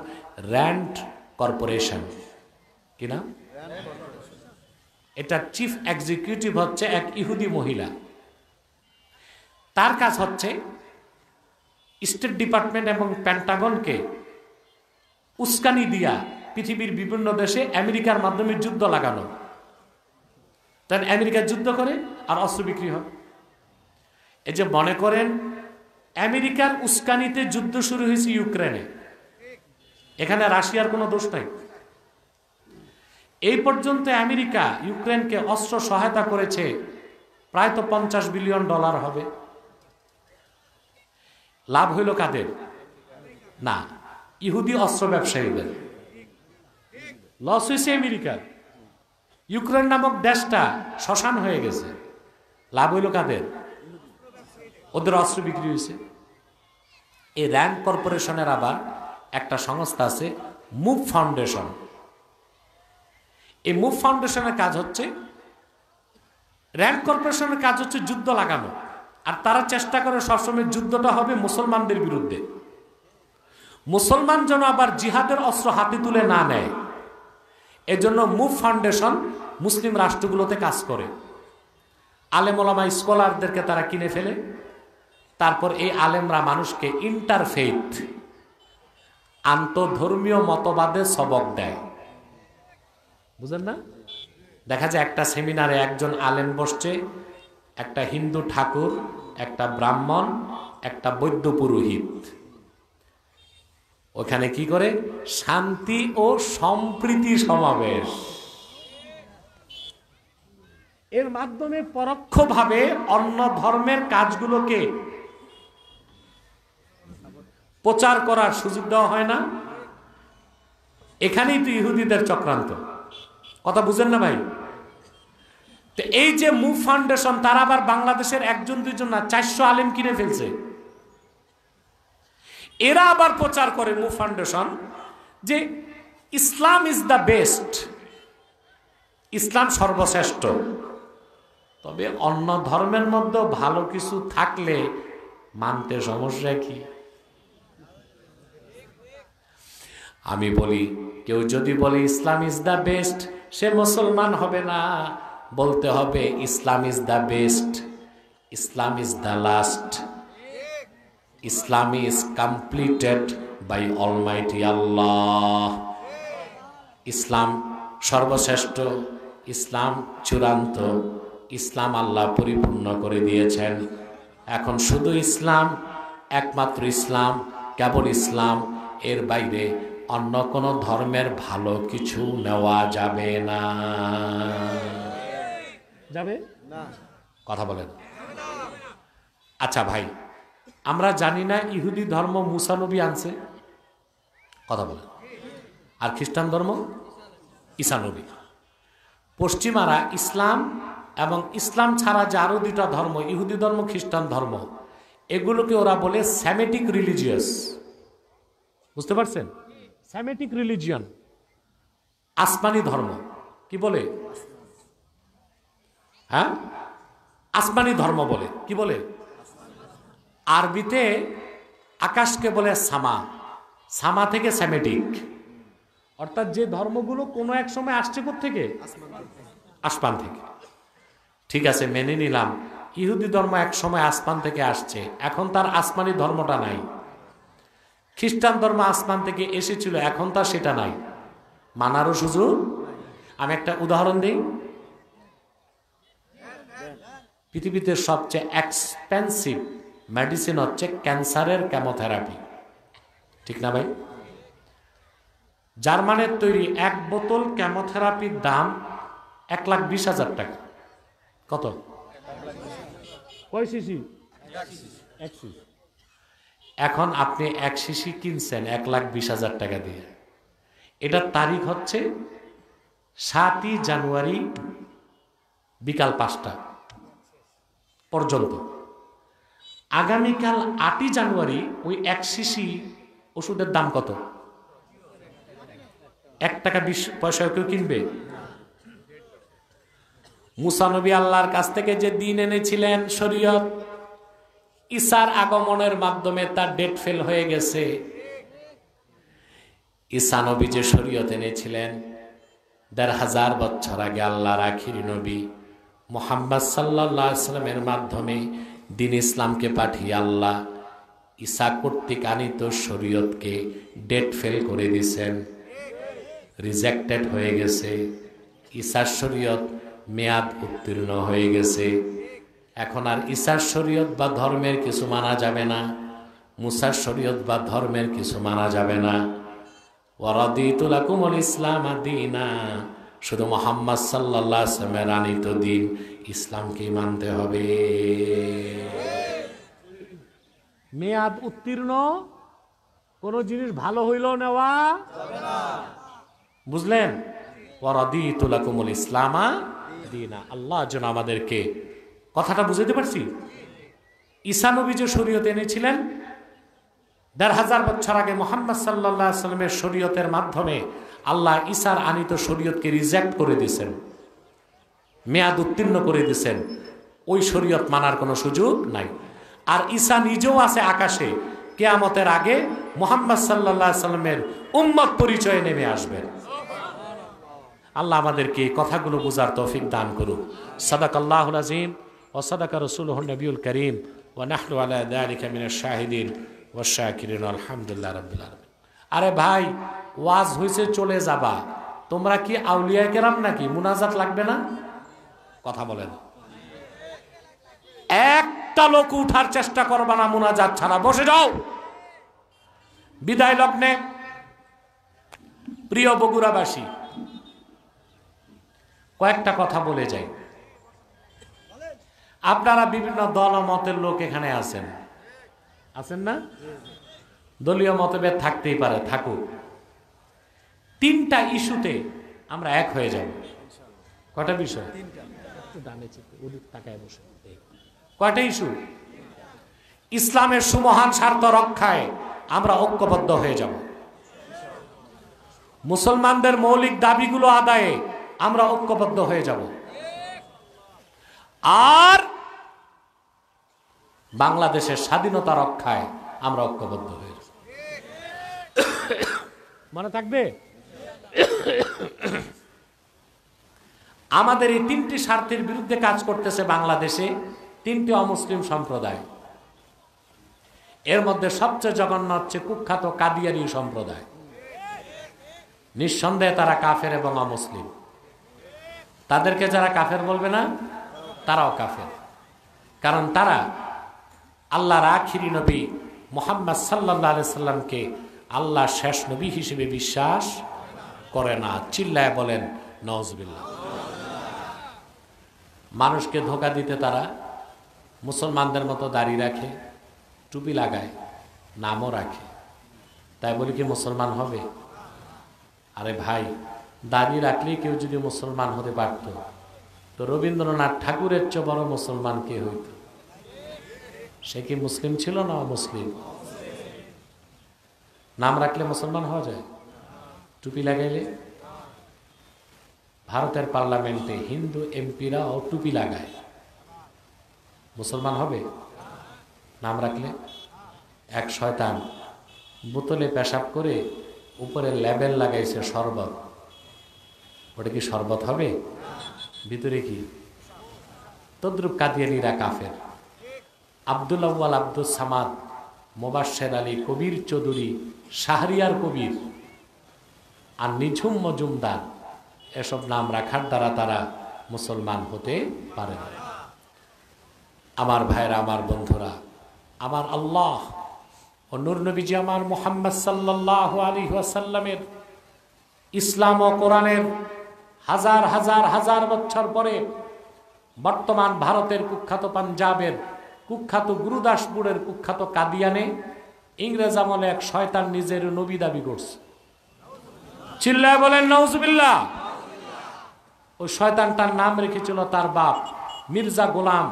র্যান্ড কর্পোরেশন। কি নাম? এটার চিফ এক্সিকিউটিভ হচ্ছে এক ইহুদি মহিলা। তার কাজ হচ্ছে স্টেট ডিপার্টমেন্ট এবং পেন্টাগনকে উস্কানি দিয়া পৃথিবীর বিভিন্ন দেশে আমেরিকার মাধ্যমে যুদ্ধ লাগানো। তাই আমেরিকা যুদ্ধ করে আর অস্ত্র বিক্রি হয়। এই যে মনে করেন আমেরিকার উস্কানিতে যুদ্ধ শুরু হয়েছে ইউক্রেনে, এখানে রাশিয়ার কোনো দোষ নাই। এই পর্যন্ত আমেরিকা ইউক্রেনকে অস্ত্র সহায়তা করেছে প্রায় তো $50 বিলিয়ন হবে। লাভ হইল কাদের? না, ইহুদি অস্ত্র ব্যবসায়ীদের। লস হয়েছে আমেরিকার। ইউক্রেন নামক দেশটা শ্মশান হয়ে গেছে। লাভ হইল কাদের? ওদের অস্ত্র বিক্রি হয়েছে। এই র্যান্ড কর্পোরেশনের আবার একটা সংস্থা আছে, মুভ ফাউন্ডেশন। এই মুভ ফাউন্ডেশনের কাজ হচ্ছে, র্যান্ড কর্পোরেশনের কাজ হচ্ছে যুদ্ধ লাগানো, আর তারা চেষ্টা করে সবসময় যুদ্ধটা হবে মুসলমানদের বিরুদ্ধে। মুসলমান যেন আবার জিহাদের অস্ত্র হাতে তুলে না নেয়, এজন্য মুভ ফাউন্ডেশন মুসলিম রাষ্ট্রগুলোতে কাজ করে। আলেম ওলামা স্কলারদেরকে তারা কিনে ফেলে, তারপর এই আলেমরা মানুষকে ইন্টারফেইথ আন্তধর্মীয় মতবাদে সবক দেয়। বুঝেন না? দেখা যায় একটা সেমিনারে একজন আলেম বসছে, একটা হিন্দু ঠাকুর, একটা ব্রাহ্মণ, একটা বৈদ্য পুরোহিত। ওখানে কি করে? শান্তি ও সম্প্রীতি সমাবেশ। এর মাধ্যমে পরোক্ষভাবে অন্য ধর্মের কাজগুলোকে প্রচার করার সুযোগ দেওয়া হয় না। এখানেই তো ইহুদিদের চক্রান্ত। কথা বুঝেন না ভাই? তো এই যে মুভ ফাউন্ডেশন, তারা আবার বাংলাদেশের একজন দুইজন না, 400 আলেম কিনে ফেলছে। এরা আবার প্রচার করে মুভ ফাউন্ডেশন যে ইসলাম ইজ দ্য বেস্ট, ইসলাম সর্বশ্রেষ্ঠ। তবে অন্য ধর্মের মধ্যে ভালো কিছু থাকলে মানতে সমস্যা কি? আমি বলি, কেউ যদি বলে ইসলাম ইজ দ্য বেস্ট, সে মুসলমান হবে না। বলতে হবে Islam is the best, Islam is the last, Islam is completed by almighty Allah. ইসলাম সর্বশ্রেষ্ঠ, ইসলাম চূড়ান্ত, ইসলাম আল্লাহ পরিপূর্ণ করে দিয়েছেন। এখন শুধু ইসলাম, একমাত্র ইসলাম, কেবল ইসলাম, এর বাইরে অন্য কোনো ধর্মের ভালো কিছু নেওয়া যাবে না। যাবে না? কথা বলেন। আচ্ছা ভাই, আমরা জানি না ইহুদি ধর্ম মুসা নবী আনছে? কথা বলেন। আর খ্রিস্টান ধর্ম ঈসা নবী। পশ্চিমারা ইসলাম এবং ইসলাম ছাড়া যে আরো দুটা ধর্ম, ইহুদি ধর্ম, খ্রিস্টান ধর্ম, এগুলোকে ওরা বলে সেমেটিক রিলিজিয়াস। বুঝতে পারছেন? সেমেটিক রিলিজিয়ন, আসমানি ধর্ম। কি বলে? হ্যাঁ, আসমানি ধর্ম বলে। কি বলে? আরবিতে আকাশকে বলে সামা, সামা থেকে সেমেটিক। অর্থাৎ যে ধর্মগুলো কোনো এক সময় আসছে কোত্থেকে? আসমান থেকে। ঠিক আছে, মেনে নিলাম ইহুদি ধর্ম এক সময় আসমান থেকে আসছে, এখন তার আসমানি ধর্মটা নাই। খ্রিস্টান ধর্ম আসমান থেকে এসেছিল, এখন তার সেটা নাই, মানারও সুযোগ। আমি একটা উদাহরণ দিই। পৃথিবীতে সবচেয়ে এক্সপেন্সিভ মেডিসিন হচ্ছে ক্যান্সারের কেমোথেরাপি, ঠিক না ভাই? জার্মানের তৈরি এক বোতল কেমোথেরাপির দাম 1,20,000 টাকা। কত? কয় সিসি? 1 সিসি। এখন আপনি 1 সিসি কিনছেন 1,20,000 টাকা দিয়ে। এটার তারিখ হচ্ছে 7ই জানুয়ারি বিকাল 5টা পর্যন্ত। আগামীকাল 8ই জানুয়ারি ওই 1 সিসি ওষুধের দাম কত? 1 টাকা 20 পয়সা কেউ কিনবে? মুসা নবী আল্লাহর কাছ থেকে যে দিন এনেছিলেন, শরীয়ত, ঈসার আগমনের মাধ্যমে তার ডেট ফেল হয়ে গেছে। ঈসা নবী যে শরীয়ত এনেছিলেন 1,500 বছর আগে আল্লাহর আখিরি নবী মুহাম্মদ সাল্লাল্লাহু আলাইহি সাল্লামের মাধ্যমে দিন ইসলামকে পাঠিয়ে আল্লাহ ঈসা কর্তৃক আনিত শরীয়তকে ডেট ফেল করে দিয়েছেন, রিজেক্টেড হয়ে গেছে। ঈসার শরীয়ত মেয়াদ উত্তীর্ণ হয়ে গেছে। এখন আর ঈসার শরীয়ত বা ধর্মের কিছু মানা যাবে না, মুসার শরীয়ত বা ধর্মের কিছু মানা যাবে না। ওয়ারাদিতু লাকুমুল ইসলাম দীনা, শুধু মুহাম্মদ সাল্লাল্লাহু আলাইহি ওয়াসাল্লামের আনিত দিন ইসলামকে মানতে হবে। মেয়াদ উত্তীর্ণ কোন জিনিস ভালো হইলেও নেওয়া যাবে না। বুঝলেন? ওয়ারাদিতু লাকুমুল ইসলাম দীনা। আল্লাহ যেন আমাদেরকে কথাটা বুঝাতে পারছি। ঈসা নবী যে শরীয়ত এনেছিলেন 1,500 বছর আগে মুহাম্মদ সাল্লাল্লাহু আলাইহি ওয়াসাল্লামের শরীয়তের মাধ্যমে আল্লাহ ঈসার আনিত শরীয়তকে রিজেক্ট করে দিয়েছেন, মেয়াদ উত্তীর্ণ করে দিয়েছেন, ওই শরীয়ত মানার কোনো সুযোগ নাই। আর ঈসা নিজেও আছে আকাশে, কিয়ামতের আগে মুহাম্মদ সাল্লাল্লাহু আলাইহি সাল্লামের উম্মত পরিচয়ে নেমে আসবেন। আল্লাহ আমাদেরকে এই কথাগুলো বোঝার তৌফিক দান করুক। সাদাকাল্লাহুল আযীম ওয়া সাদাকা রাসূলুহুন নবিয়ুল কারীম ওয়া নাহনু আলা যালিকা মিনাশ শাহিদিন ওয়াশ শাকিরিন আলহামদুলিল্লাহি রাব্বিল আলামিন। আরে ভাই, ওয়াজ হইছে চলে যাবা, তোমরা কি আউলিয়া কেরাম নাকি? মুনাজাত লাগবে না? কথা বলেন। একটা লোক উঠার চেষ্টা করবা না মুনাজাত ছাড়া, বসে যাও। বিদায় লগ্নে প্রিয় বগুড়াবাসী, কয়েকটা কথা বলে যাই। আপনারা বিভিন্ন দল ও মতের লোক এখানে আছেন, আছেন না? দলীয় মতভেদ থাকতেই পারে, থাকুক। তিনটা ইস্যুতে আমরা এক হয়ে যাব। কয়টা বিষয়? কয়টা ইস্যু? ইসলামের সুমহান স্বার্থ রক্ষায় আমরা ঐক্যবদ্ধ হয়ে যাব। মুসলমানদের মৌলিক দাবিগুলো আদায়ে আমরা ঐক্যবদ্ধ হয়ে যাব। আর বাংলাদেশের স্বাধীনতা রক্ষায় আমরা ঐক্যবদ্ধ হয়ে যাব। মনে থাকবে? আমাদের এই তিনটি স্বার্থের বিরুদ্ধে কাজ করতেছে বাংলাদেশে তিনটি অমুসলিম সম্প্রদায়। এর মধ্যে সবচেয়ে জঘন্য হচ্ছে কুখ্যাত কাদিয়ানী সম্প্রদায়। নিঃসন্দেহে তারা কাফের এবং অমুসলিম। তাদেরকে যারা কাফের বলবে না, তারাও কাফের। কারণ তারা আল্লাহর আখিরি নবী মুহাম্মদ সাল্লাল্লাহু আলাইহি সাল্লামকে আল্লাহ শেষ নবী হিসেবে বিশ্বাস করে না। চিল্লায় বলেন নাউজুবিল্লাহ। মানুষকে ধোঁকা দিতে তারা মুসলমানদের মতো দাড়ি রাখে, টুপি লাগায়, নামও রাখে। তাই বলি কি মুসলমান হবে? আরে ভাই, দাড়ি রাখলেই কেউ যদি মুসলমান হতে পারত, তো রবীন্দ্রনাথ ঠাকুরের চেয়ে বড় মুসলমান কে হইত? সে কি মুসলিম ছিল না অমুসলিম? নাম রাখলে মুসলমান হওয়া যায়? টুপি লাগাইলে? ভারতের পার্লামেন্টে হিন্দু এমপিরা ও টুপি লাগায়, মুসলমান হবে? নাম রাখলে? এক শয়তান বোতলে পেশাব করে উপরে লেবেল লাগাইছে শরবত। ওটা কি শরবত হবে? ভিতরে কি? তদ্রুপ কাদিয়ানীরা কাফের। আব্দুল আউয়াল, আব্দুল সামাদ, মোবাশ্শের আলী, কবির চৌধুরী, শাহরিয়ার কবির আর নিঝুম মজুমদার, এসব নাম রাখার দ্বারা তারা মুসলমান হতে পারে না। আমার ভাইরা, আমার বন্ধুরা, আমার আল্লাহ ও নূর নবীজি আমার মুহাম্মদ সাল্লাল্লাহু আলাইহি ওয়াসাল্লামের ইসলাম ও কোরআনের হাজার হাজার হাজার বছর পরে বর্তমান ভারতের কুখ্যাত পাঞ্জাবের কুখ্যাত গুরুদাসপুরের কুখ্যাত কাদিয়ানে ইংরেজ আমলে এক শয়তান নিজের নবী দাবি করছে। চিল্লায় বলেন নাউজুবিল্লাহ। ওই শয়তানটার নাম রেখেছিল তার বাপ মির্জা গোলাম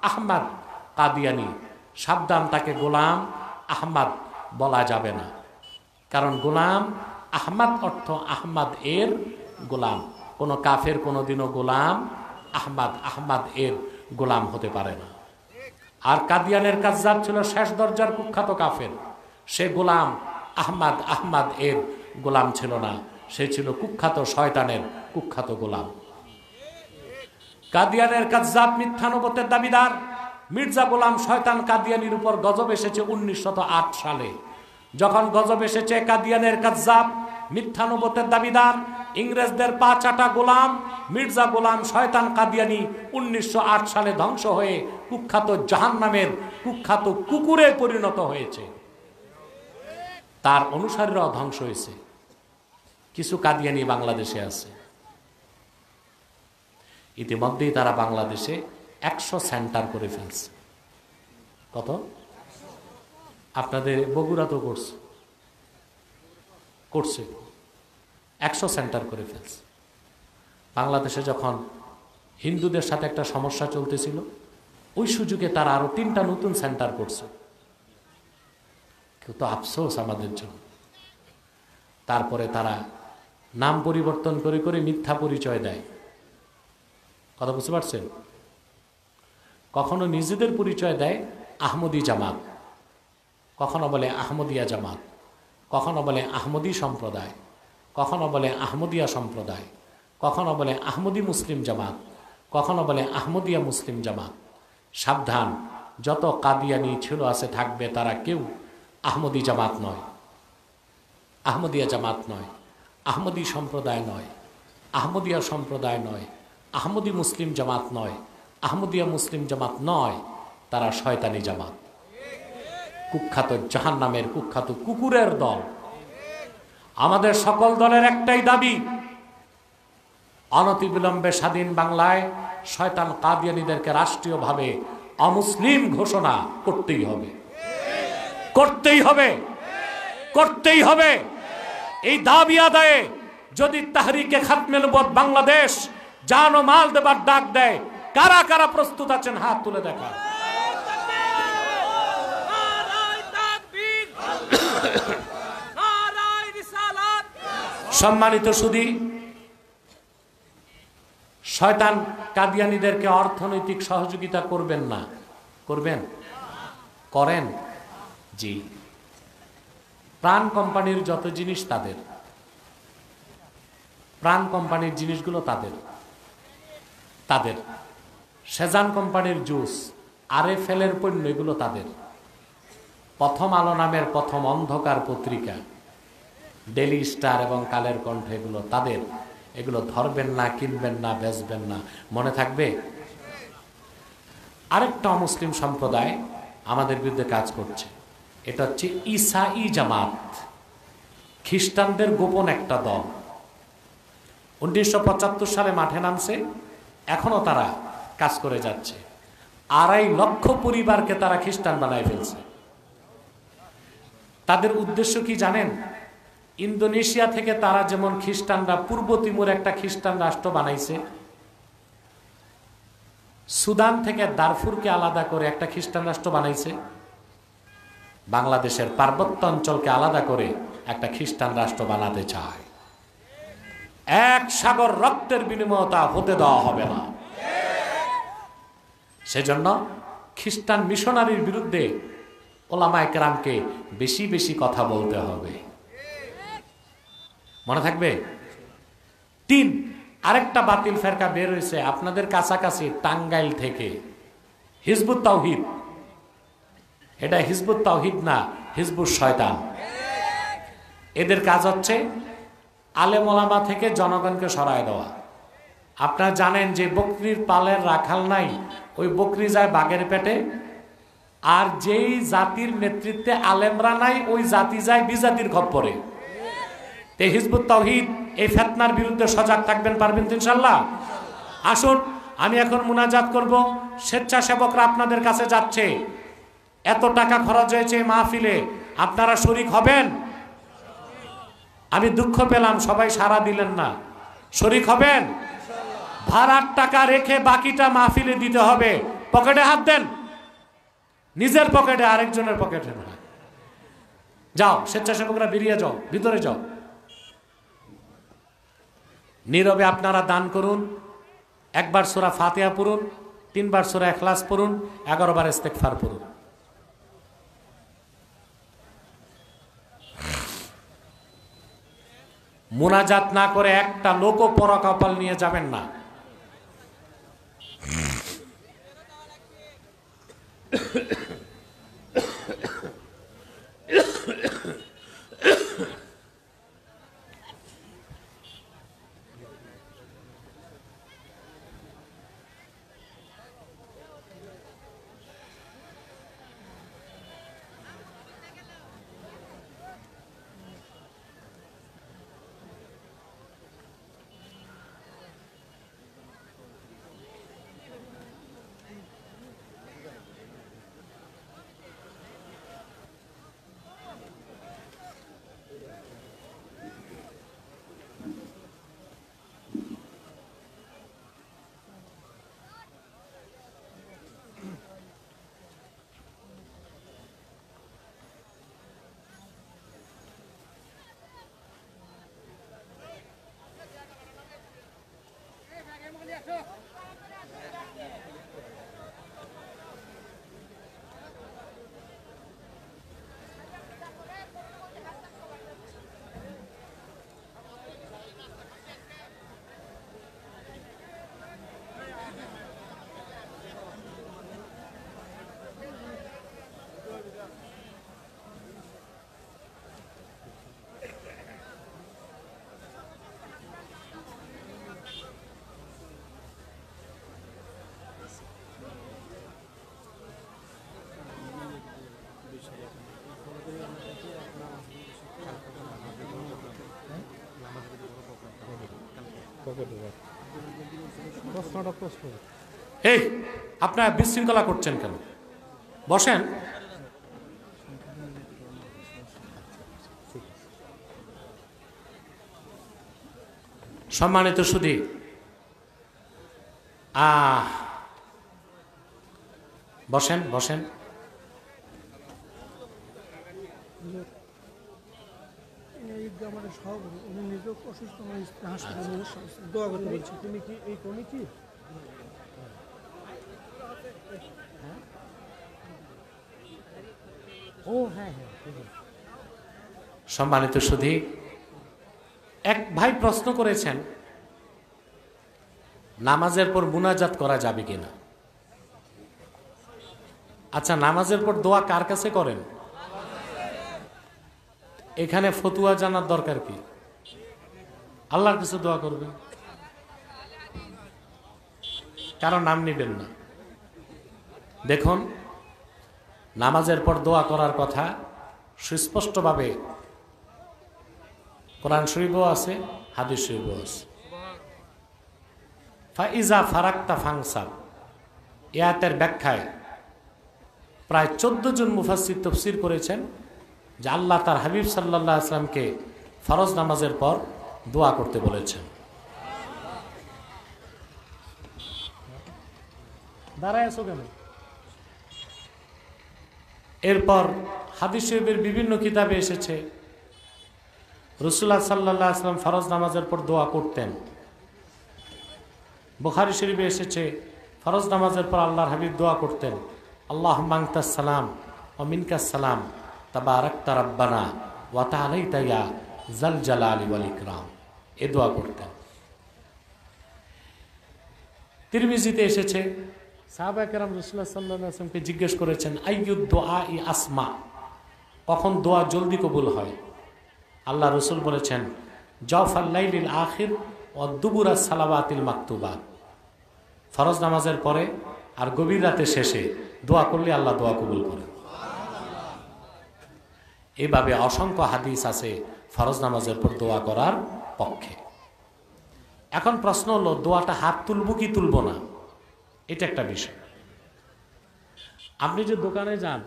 আহমদ কাদিয়ানী। সাবধান, তাকে গোলাম আহমদ বলা যাবে না, কারণ গোলাম আহমদ অর্থ আহমদ এর গোলাম। কোন কাফের কোনোদিনও গোলাম আহমদ এর গোলাম হতে পারে না। আর কাদিয়ানের কাজ্জাব ছিল শেষ দরজার কুখ্যাত কাফের। সে গোলাম আহমদ এর গোলাম ছিল না, সে ছিল কুখ্যাত শয়তানের কুখ্যাত গোলাম। কাদিয়ানের কাজ্জাব মিথ্যানবতের দাবিদার মির্জা গোলাম শয়তান কাদিয়ানির উপর গজব এসেছে 1908 সালে। যখন গজব এসেছে, কাদিয়ানের কাজ্জাব মিথ্যানবতের দাবিদার ইংরেজদের পা চাটা গোলাম মির্জা গোলাম শয়তান কাদিয়ানি 1908 সালে ধ্বংস হয়ে কুখ্যাত জাহান্নামের কুখ্যাত কুকুরে পরিণত হয়েছে। তার অনুসারীরাও ধ্বংস হয়েছে। কিছু কাদিয়ানি বাংলাদেশে আছে। ইতিমধ্যেই তারা বাংলাদেশে 100 সেন্টার করে ফেলছে। কত? আপনাদের বগুড়া তো করছে 100 সেন্টার করে ফেলছে। বাংলাদেশে যখন হিন্দুদের সাথে একটা সমস্যা চলতেছিল, ওই সুযোগে তারা আরো 3টা নতুন সেন্টার করছে। কেউ তো আফসোস আমাদের জন্য। তারপরে তারা নাম পরিবর্তন করে করে মিথ্যা পরিচয় দেয়। কথা বুঝতে পারছেন? কখনো নিজেদের পরিচয় দেয় আহমদী জামাত, কখনো বলে আহমদিয়া জামাত, কখনো বলে আহমদী সম্প্রদায়, কখনো বলে আহমদিয়া সম্প্রদায়, কখনো বলে আহমদী মুসলিম জামাত, কখনো বলে আহমদিয়া মুসলিম জামাত। সাবধান, যত কাদিয়ানি ছিল আছে থাকবে, তারা কেউ আহমদী জামাত নয়, আহমদিয়া জামাত নয়, আহমদী সম্প্রদায় নয়, আহমদিয়া সম্প্রদায় নয়, আহমদী মুসলিম জামাত নয়, আহমদিয়া মুসলিম জামাত নয়, তারা শয়তানি জামাত, কুখ্যাত জাহান্নামের কুখ্যাত কুকুরের দল। আমাদের সকল দলের একটাই দাবি, অনতিবিলম্বে স্বাধীন বাংলায় শয়তান কাদিয়ানীদেরকে রাষ্ট্রীয়ভাবে অমুসলিম ঘোষণা করতেই হবে, করতেই হবে, করতেই হবে। এই দাবি আদায়ে যদি তাহরিকে খাতমে নবুয়ত বাংলাদেশ জান ও মাল দেবার ডাক দেয়, কারা কারা প্রস্তুত আছেন হাত তুলে দেখা। সম্মানিত সুধী, শয়তান কাদিয়ানীদেরকে অর্থনৈতিক সহযোগিতা করবেন না? করবেন? করেন? জি। প্রাণ কোম্পানির যত জিনিস তাদের, প্রাণ কোম্পানির জিনিসগুলো তাদের, তাদের সেজান কোম্পানির জুস, RFL এর পণ্য, এগুলো তাদের। প্রথম আলো নামের প্রথম অন্ধকার পত্রিকা, ডেলি স্টার এবং কালের কণ্ঠ, এগুলো তাদের। এগুলো ধরবেন না, কিনবেন না, বেচবেন না, মনে থাকবে। আরেকটা অমুসলিম সম্প্রদায় আমাদের বিরুদ্ধে কাজ করছে, এটা হচ্ছে ঈসাই জামাত, খ্রিস্টানদের গোপন একটা দল। 1975 সালে মাঠে নামছে, এখনো তারা কাজ করে যাচ্ছে। 2.5 লক্ষ পরিবারকে তারা খ্রিস্টান বানায় ফেলছে। তাদের উদ্দেশ্য কি জানেন? ইন্দোনেশিয়া থেকে তারা যেমন খ্রিস্টানরা পূর্ব তিমুর একটা খ্রিস্টান রাষ্ট্র বানাইছে, সুদান থেকে দারফুরকে আলাদা করে একটা খ্রিস্টান রাষ্ট্র বানাইছে, বাংলাদেশের পার্বত্য অঞ্চলকে আলাদা করে একটা খ্রিস্টান রাষ্ট্র বানাতে চায়। এক সাগর রক্তের বিনিময়ে তা হতে দেওয়া হবে না। সেজন্য খ্রিস্টান মিশনারির বিরুদ্ধে ওলামায়ে কেরামকে বেশি বেশি কথা বলতে হবে, মনে থাকবে। 3, আরেকটা বাতিল ফেরকা বের হয়েছে আপনাদের কাছাকাছি টাঙ্গাইল থেকে, হিজবুত তাওহীদ। এটা হিজবুত তাওহীদ না, হিজবুত শয়তান। এদের কাজ হচ্ছে আলেম ওলামা থেকে জনগণকে সরায় দেওয়া। আপনারা জানেন যে বকরির পালের রাখাল নাই, ওই বকরি যায় বাঘের পেটে, আর যেই জাতির নেতৃত্বে আলেমরা নাই, ওই জাতি যায় বিজাতির খপ্পরে। হিজবুত তাওহীদ এই ফিতনার বিরুদ্ধে সজাগ থাকবেন, পারবেন তো ইনশাআল্লাহ? আসুন, আমি এখন মুনাজাত করব। স্বেচ্ছাসেবকরা আপনাদের কাছে যাচ্ছে, এত টাকা খরচ হয়েছে মাহফিলে, আপনারা শরীক হবেন? আমি দুঃখ পেলাম সবাই সাড়া দিলেন না। শরীক হবেন? ভাড়ার টাকা রেখে বাকিটা মাহফিলে দিতে হবে। পকেটে হাত দেন, নিজের পকেটে, আরেকজনের পকেটে না। যাও, স্বেচ্ছাসেবকরা বেরিয়ে যাও, ভিতরে যাও। নীরবে আপনারা দান করুন। 1 বার সূরা ফাতিহা পড়ুন, 3 বার সূরা ইখলাস পড়ুন, 11 বার ইস্তেগফার পড়ুন। মুনাজাত না করে একটা লোকও পরকপাল নিয়ে যাবেন না। এই আপনারা বিশৃঙ্খলা করছেন কেন? বসেন। সম্মানিত সুধী, বসেন বসেন। সম্মানিত সুধী, এক ভাই প্রশ্ন করেছেন নামাজের পর মুনাজাত করা যাবে কিনা। আচ্ছা, নামাজের পর দোয়া কার কাছে করেন? এখানে ফতুয়া জানার দরকার কি? আল্লাহর কাছে দোয়া করবেন, কারো নাম নিবেন না। দেখুন, নামাজের পর দোয়া করার কথা সুস্পষ্টভাবে কোরআন শরীফও আছে, হাদিস শরীফও আছে। ফাইজা ফারাক্তা ফাংসাব, এই আয়াতের ব্যাখ্যায় প্রায় 14 জন মুফাসসির তাফসীর করেছেন যে আল্লাহ তার হাবিব সাল্লাল্লাহু আলাইহি ওয়াসাল্লামকে ফরজ নামাজের পর দোয়া করতে বলেছেন। দাঁড়ায় আছো কেন? এরপর হাদিস শরীফের বিভিন্ন কিতাবে এসেছে রাসূলুল্লাহ সাল্লাল্লাহু আলাইহি ওয়াসাল্লাম ফরজ নামাজের পর দোয়া করতেন। বুখারী শরীফে এসেছে ফরজ নামাজের পর আল্লাহর হাবিব দোয়া করতেন, আল্লাহুম্মা আনতাস সালাম ওয়া মিনকাস সালাম তাবারাকতা রাব্বানা ওয়া তাআলাইতা ইয়া যাল জালালি ওয়াল ইকরাম, এই দোয়া করতেন। তিরমিজিতে এসেছে সাহাবায়ে কেরাম রাসূলুল্লাহ সাল্লাল্লাহু আলাইহি ওয়াসাল্লামকে জিজ্ঞেস করেছেন আইয়ুদ দুআই আসমা, কখন দোয়া জলদি কবুল হয়? আল্লাহ রসুল বলেছেন জাওফাল লাইলিল আখির ওয়া দুবুরা সালাওয়াতিল মাকতুবা, ফরজ নামাজের পরে আর গভীর রাতে শেষে দোয়া করলে আল্লাহ দোয়া কবুল করেন। এইভাবে অসংখ্য হাদিস আছে ফরজ নামাজের পর দোয়া করার পক্ষে। এখন প্রশ্ন হলো, দোয়াটা হাত তুলবো কি তুলবো না, এটা একটা বিষয়। আপনি যে দোকানে যান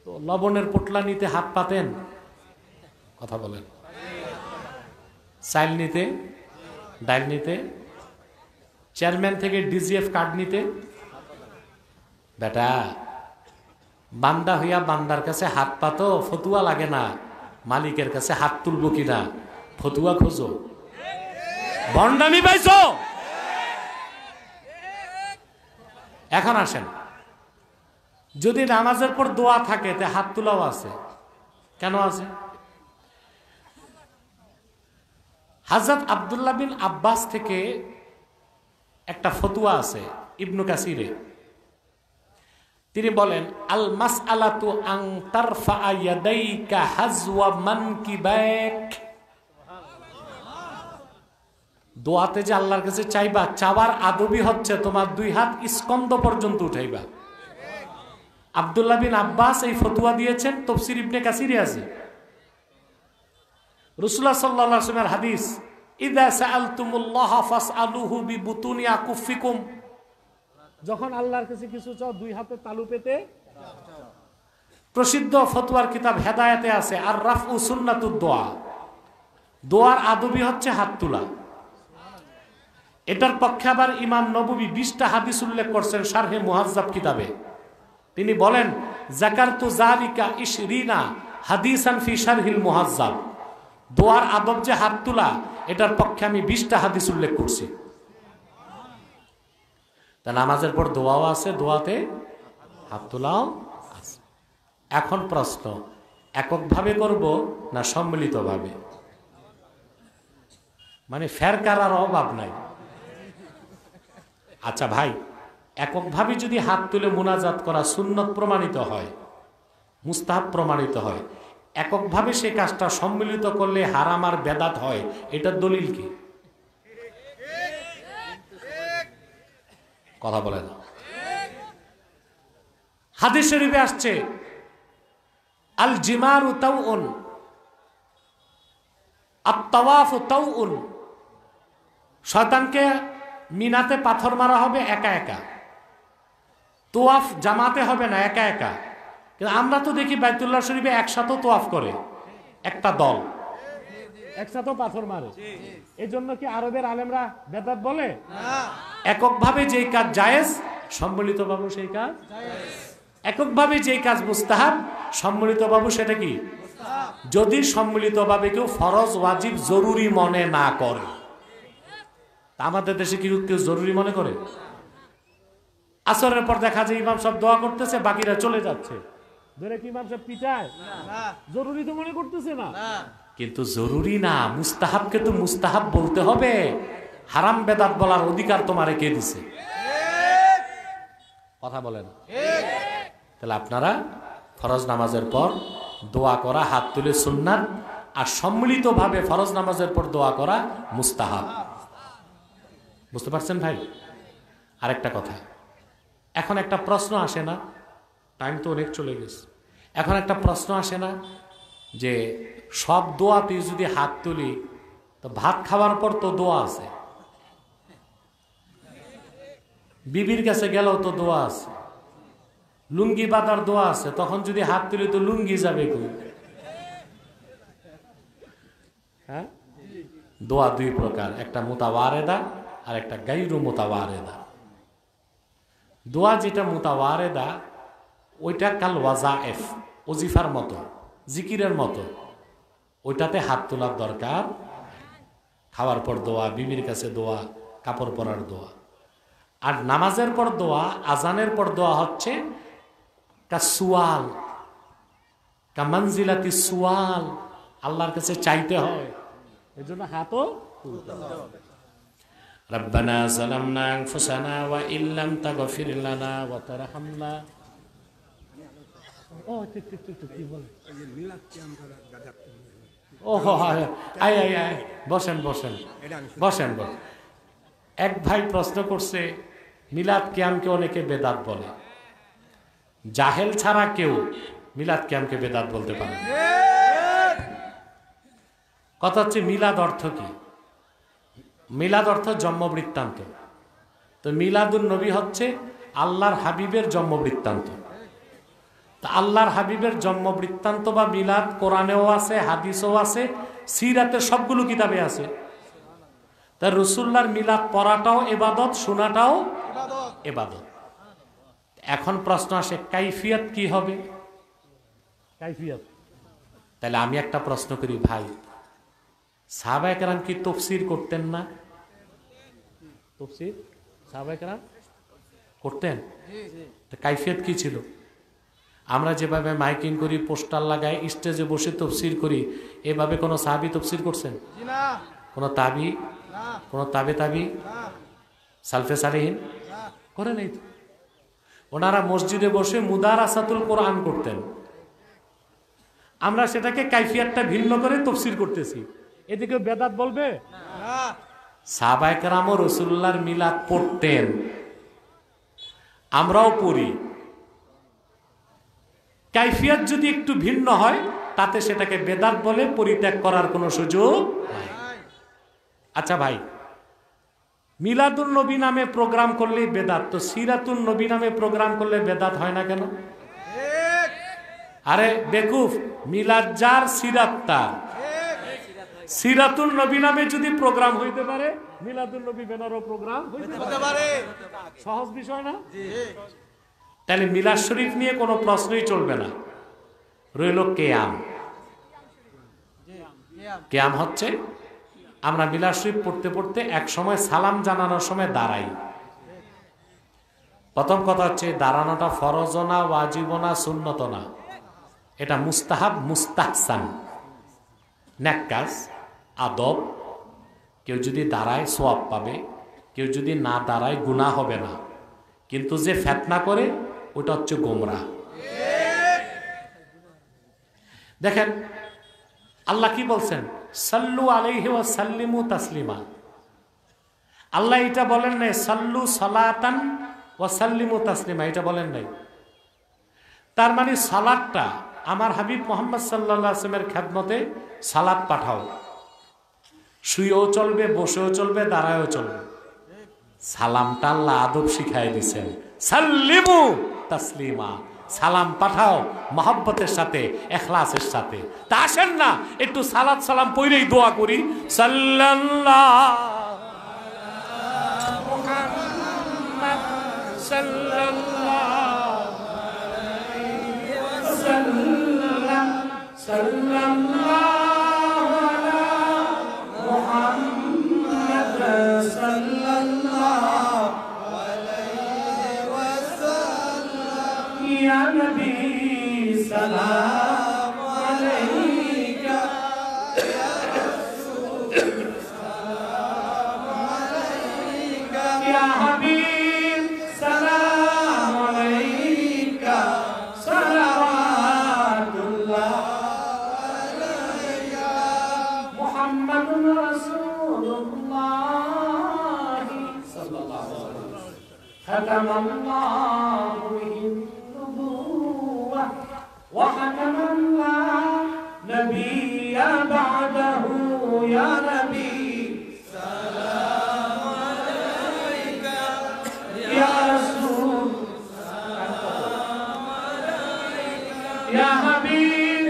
তো লবণের পোটলা নিতে হাত পাতেন? কথা বলেন। চাইল নিতে, ডাইল নিতে, চেয়ারম্যান থেকে ডিজিএফ কার্ড নিতে? বেটা, বান্দা হইয়া বান্দার কাছে হাত পাতো, ফতুয়া লাগে না। মালিকের কাছে হাত তুলবো কিনা ফতুয়া খোঁজো, ভণ্ডামি পাইছো। এখন আসেন, যদি নামাজের পর দোয়া থাকে তে হাত তোলাও আছে, কেন আছে? হযরত আব্দুল্লাহ বিন আব্বাস থেকে একটা ফতুয়া আছে ইবনু কাসিরে। তিনি বলেন আল মাসআলাতু আন তারফা ইয়াদাইকা হাজওয়া মানকিবাক, দোয়াতে যে আল্লাহর কাছে চাইবা, চাওয়ার আদবই হচ্ছে তোমার দুই হাত স্কন্দ পর্যন্ত উঠাইবা। আব্দুল্লাহ বিন আব্বাস এই ফতুয়া দিয়েছেন, তাফসীর ইবনে কাসিরে আছে। রাসূলুল্লাহ সাল্লাল্লাহু আলাইহি ওয়াসাল্লামের হাদিস, ইযা সাআলতুমুল্লাহ ফাসআলুহু বিবুতুনি আকুফিকুম, যখন আল্লাহর কাছে কিছু চাও দুই হাতে তালু পেতে। প্রসিদ্ধ ফতোয়ার কিতাব হেদায়েতে আছে আর রাফউ সুন্নাতুদ দোয়া, দোয়ার আদবই হচ্ছে হাত তোলা। এটার পক্ষে আবার ইমাম নববী 20টা হাদিস উল্লেখ করছেন শারহে মুহাজ্জাব কিতাবে। তিনি বলেন যাকারতু যালিকা 20 হাদিসান ফি শারহিল মুহাজ্জাব, দোয়ার আদব যে হাত তোলা, এটার পক্ষে আমি 20টা হাদিস উল্লেখ করছি। তা নামাজের পর দোয়াও আছে, দোয়াতে হাত তোলাও আছে। এখন প্রশ্ন, এককভাবে করব না সম্মিলিতভাবে? মানে ফেরকার আর অভাব নাই। আচ্ছা ভাই, এককভাবে যদি হাত তুলে মুনাজাত করা সুন্নত প্রমাণিত হয়, মুস্তাহাব প্রমাণিত হয়, এককভাবে সে কাজটা সম্মিলিত করলে হারাম আর বেদাত হয়, এটার দলিল কি? কথা বলে না। হাদিস শরীফে আসছে আল জিমারু তাউউন আত তাওয়াফু তাউউন শয়তানকে মিনাতে পাথর মারা হবে একা একা, তোয়াফ জামাতে হবে না একা একা। কিন্তু আমরা তো দেখি বাইতুল্লাহ শরীফে একসাথে তোয়াফ করে একটা দল, একসাথে পাথর মারে। এই জন্য কি আরবের আলেমরা বেদাত বলে? এককভাবে যেই কাজ জায়েজ, সম্মিলিত বাবু সেই কাজ এককভাবে যেই কাজ মুস্তাহাব, সম্মিলিত বাবু সেটা কি? যদি সম্মিলিতভাবে কেউ ফরজ ওয়াজিব জরুরি মনে না করে। আমাদের দেশে কি কেউ জরুরি মনে করে? আসরের পর দেখা যায় ইমাম সাহেব দোয়া করতেছে, বাকিরা চলে যাচ্ছে, ধরে কি ইমাম সাহেব পিটায়? জরুরি তো মনে করতেছে না। কিন্তু জরুরি না, মুস্তাহাবকে তো মুস্তাহাব বলতে হবে। হারাম বেদাত বলার অধিকার তোমারে কে দিছে? কথা বলেন। তাহলে আপনারা ফরজ নামাজের পর দোয়া করা হাত তুলে সুন্নাত, আর সম্মিলিতভাবে ফরজ নামাজের পর দোয়া করা মুস্তাহাব। বুঝতে পারছেন ভাই? আরেকটা কথা, এখন একটা প্রশ্ন আসে না, টাইম তো অনেক চলে গেছে, এখন একটা প্রশ্ন আসে না যে সব দোয়াতে যদি হাত তুলি তো ভাত খাওয়ার পর তো দোয়া আছে, বিবির কাছে গেলেও তো দোয়া আছে, লুঙ্গি বাঁধার দোয়া আছে, তখন যদি হাত তুলি তো লুঙ্গি যাবে কই? হ্যাঁ, দোয়া দুই প্রকার, একটা মুতাওয়ারেদা আর একটা গায়রু মুতাওয়ারেদা। দোয়া যেটা মুতাওয়ারেদা ওইটা কাল ওয়াজায়েফ, ওজিফার মতো, জিকিরের মতো, ওইটাতে হাত তোলার দরকার। খাওয়ার পর দোয়া, বিবির কাছে দোয়া, কাপড় পরার দোয়া। আর নামাজের পর দোয়া, আজানের পর দোয়া হচ্ছে কাসুয়াল, কামানজিলাতি সুয়াল, আল্লাহর কাছে চাইতে হয়। এই জন্য হাতও রব্বানা যালামনা আনফুসানা ওয়া ইল্লাম তাগফির লানা ওয়া তারহামনা। ও ঠিক ঠিক ঠিক কি বলে? ওহো, আয় আয় আয়, বসেন বসেন বসেন বসেন। এক ভাই প্রশ্ন করছে, মিলাদ কিয়ামকে অনেকে বেদাত বলে, জাহেল ছাড়া কেউ মিলাদ কিয়ামকে বেদাত বলতে পারে না। কথা হচ্ছে মিলাদ অর্থ কি? মিলাদ অর্থ জন্ম বৃত্তান্ত। তো মিলাদুন নবী হচ্ছে আল্লাহর হাবিবের জন্ম বৃত্তান্ত। তা আল্লাহর হাবিবের জন্ম বৃত্তান্ত বা মিলাদ কোরআনেও আছে, হাদিসেও আছে, সিরাতের সবগুলো কিতাবে আছে। তা রসুল্লাহর মিলাদ পড়াটাও ইবাদত, শোনাটাও ইবাদত। এখন প্রশ্ন আসে কাইফিয়ত কি হবে? কাইফিয়ত। তাহলে আমি একটা প্রশ্ন করি ভাই, সাহাবায়ে কেরাম কি তাফসীর করতেন না? তাফসীর সাহাবায়ে কেরাম করতেন। তা কাইফিয়ত কি ছিল? আমরা যেভাবে মাইকিং করি, পোস্টার লাগাই, স্টেজে বসে তাফসীর করি, এভাবে কোনো সাহাবী তাফসীর করছেন? কোনো তাবি, কোনো তাবি সালফে সালেহিন করে নাই তো। ওনারা মসজিদে বসে মুদারাসাতুল কোরআন করতেন, আমরা সেটাকে কাইফিয়াতটা ভিন্ন করে তাফসীর করতেছি। এদিকে বেদাত বলবে? সাহাবায়ে কেরামও রাসূলুল্লাহর মিলাদ পড়তেন, আমরাও পড়ি। কাইফিয়াত যদি একটু ভিন্ন হয় তাতে সেটাকে বেদাত বলে পরিত্যাগ করার কোনো সুযোগ নাই। আচ্ছা ভাই, মিলাদুন নবী নামে প্রোগ্রাম করলেই বেদাত, তো সিরাতুন নবী নামে প্রোগ্রাম করলে বেদাত হয় না কেন? আরে বেকুফ, মিলাদ যার সিরাত তার। সিরাতুন নবী নামে যদি প্রোগ্রাম হইতে পারে, মিলাদুন নবী বেনারও প্রোগ্রাম হইতে পারে। সহজ বিষয় না? তাহলে মিলাদ শরীফ নিয়ে কোনো প্রশ্নই চলবে না। রইল কেয়াম। কেয়াম হচ্ছে আমরা মিলাদ শরীফ পড়তে পড়তে এক সময় সালাম জানানোর সময় দাঁড়াই। প্রথম কথা হচ্ছে দাঁড়ানোটা ফরজ না, ওয়াজিব না, সুন্নত না, এটা মুস্তাহাব, মুস্তাহসান, নেক কাজ, আদব। কেউ যদি দাঁড়ায় সওয়াব পাবে, কেউ যদি না দাঁড়ায় গুনাহ হবে না। কিন্তু যে ফিতনা করে ওটা হচ্ছে গোমরাহ। দেখেন আল্লাহ কি বলছেন, সাল্লু আলাইহি ওয়া সাল্লিমু তাসলিমা। আল্লাহ এটা বলেন নাই সাল্লু সালাতান ওয়া সাল্লিমু তাসলিমা, এটা বলেন নাই। তার মানে সালাতটা আমার হাবিব মুহাম্মদ সাল্লাল্লাহু আলাইহি ওয়াসাল্লামের খেদমতে সালাত পাঠাও, শুয়েও চলবে, বসেও চলবে, দাঁড়ায়ও চলবে। সালামটা আল্লাহ আদব শিখাই দিছেন, সাল্লিমু তাসলিমা, সালাম পাঠাও মহব্বতের সাথে, ইখলাসের সাথে। তা আসেন না একটু সালাত সালাম পড়েই দোয়া করি, সাল্লাল্লাহু মুহাম্মদ সাল্লাল্লাহু আলাইহি ওয়াসাল্লাম, সাল্লাল্লাহু আলা মুহাম্মদ সাল্লাল্লাহু আলাইহি ওয়াসাল্লাম, ইয়া নবী সালাম আলাইকা, ইয়া রাসূল সালাম আলাইকা, ইয়া হাবিব সালাম আলাইকা, সালাওয়াতুল্লাহ আলাইকা, মুহাম্মাদুর রাসূলুল্লাহ সাল্লাল্লাহু আলাইহি ওয়াসাল্লাম, খাতামাল্লাহু বিহিন নুবুওয়া ওয়া হাকামান লা নাবিয়্যা বা'দাহু, ইয়া নবী সালাম আলাইকা, ইয়া রাসূল সালাম আলাইকা, ইয়া হাবিব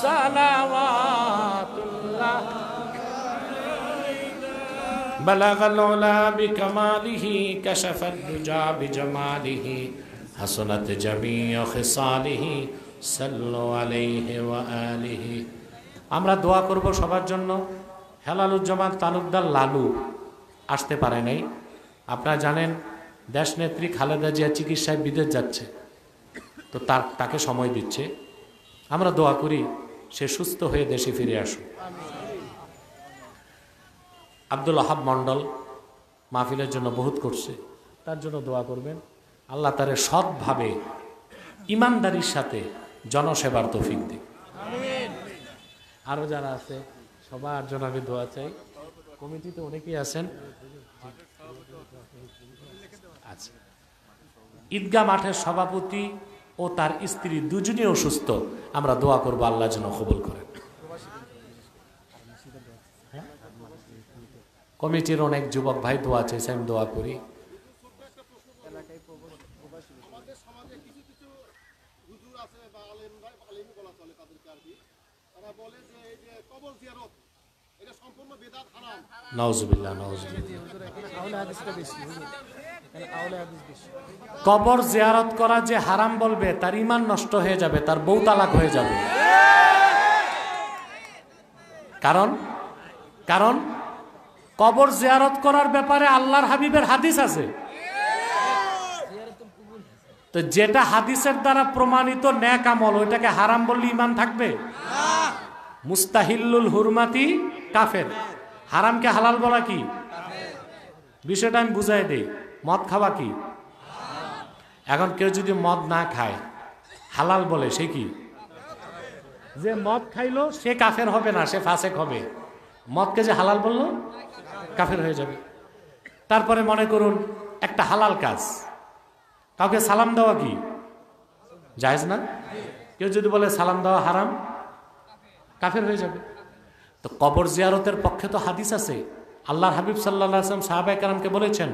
সালাওয়াতুল্লাহ। بلغ العلا بكماله كشف الدجى بجماله حسنت جميع خصاله صلوا عليه وآله। আমরা দোয়া করব সবার জন্য। হেলালুজ্জামান তালুকদার লালু আসতে পারে নাই। আপনারা জানেন দেশনেত্রী খালেদা জিয়া চিকিৎসায় বিদেশ যাচ্ছে, তো তাকে সময় দিচ্ছে। আমরা দোয়া করি সে সুস্থ হয়ে দেশে ফিরে আসুক। আব্দুল ওয়াহাব মণ্ডল মাহফিলের জন্য বহুত করছে, তার জন্য দোয়া করবেন। আল্লাহ তারে সৎভাবে ইমানদারির সাথে জনসেবার তৌফিক দিক। আরও যারা আছে সবার জন্য আমি দোয়া চাই। কমিটিতে অনেকেই আছেন। আচ্ছা, ঈদগাহ মাঠের সভাপতি ও তার স্ত্রী দুজনেই অসুস্থ, আমরা দোয়া করবো আল্লাহ যেন কবুল করেন। কমিটির অনেক যুবক ভাই দোয়া চাইছে, আমি দোয়া করি। নাউজুবিল্লাহ, কবর জিয়ারত করা যে হারাম বলবে তার ঈমান নষ্ট হয়ে যাবে, তার বউ তালাক হয়ে যাবে। কারণ কবর জিয়ারত করার ব্যাপারে আল্লাহর হাবিবের হাদিস আছে। তো যেটা হাদিসের দ্বারা প্রমাণিত নেক আমল, ওইটাকে হারাম বললে ঈমান থাকবে? মুস্তাহিল্লুল হুরমাতি কাফের, হারামকে হালাল বলা কি? বিষয়টা আমি বুঝাই দেই। মদ খাওয়া কি? এখন কেউ যদি মদ না খায় হালাল বলে, সে কি? যে মদ খাইলো সে কাফের হবে না, সে ফাসেক হবে। মদকে যে হালাল বললো কাফের হয়ে যাবে। তারপরে মনে করুন একটা হালাল কাজ, কাউকে সালাম দেওয়া কি জায়েজ না? কেউ যদি বলে সালাম দেওয়া হারাম, কাফের হয়ে যাবে। তো কবর জিয়ারতের পক্ষে তো হাদিস আছে। আল্লাহর হাবিব সাল্লাল্লাহু আলাইহি ওয়াসাল্লাম সাহাবায়ে কেরামকে বলেছেন,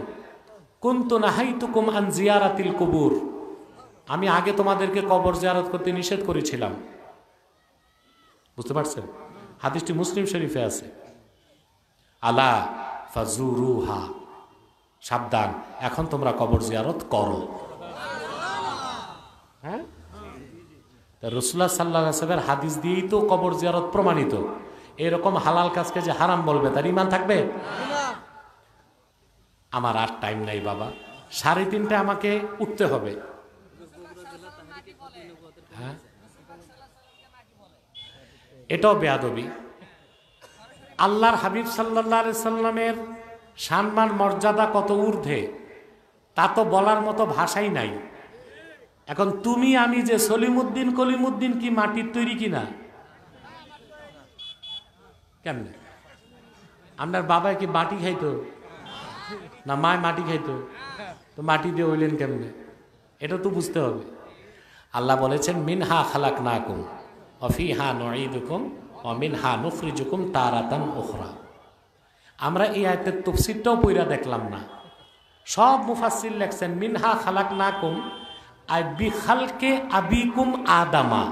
কুনতু নাহাইতুকুম আন জিয়ারাতিল কুবুর, আমি আগে তোমাদেরকে কবর জিয়ারত করতে নিষেধ করেছিলাম। বুঝতে পারছেন? হাদিসটি মুসলিম শরীফে আছে। আলা ফাজুরুহা, সাবধান, এখন তোমরা কবর জিয়ারত করো। হ্যাঁ, রাসূলুল্লাহ সাল্লাল্লাহু আলাইহি ওয়াসাল্লামের হাদিস দিয়েই তো কবর জিয়ারত প্রমাণিত। এরকম হালাল কাজকে যে হারাম বলবে তার ঈমান থাকবে? আমার আর টাইম নাই বাবা, 3:30 আমাকে উঠতে হবে। হ্যাঁ, এটাও বেয়াদবি। আল্লাহর হাবিব সাল্লাল্লাহু আলাইহি সাল্লামের সম্মান মর্যাদা কত ঊর্ধ্বে তা তো বলার মতো ভাষাই নাই। এখন তুমি আমি যে সলিমুদ্দিন কলিমুদ্দিন কি মাটির তৈরি কিনা? কেমনে? আপনার বাবা কি মাটি খাইতো না মায় মাটি খাইতো? তো মাটি দিয়ে হইলেন কেমনে? এটা তো বুঝতে হবে। আল্লাহ বলেছেন মিনহা খালাকনাকুম অফিহা নুঈদুকুম ওয়া মিনহা নুখরিজুকুম তারাতান উখরা। আমরা এই আয়াতের তাফসীরটাও পড়া দেখলাম না। সব মুফাসসির লেখছেন মিনহা খালাকনাকুম আই বিখালকে আবিকুম আদামা,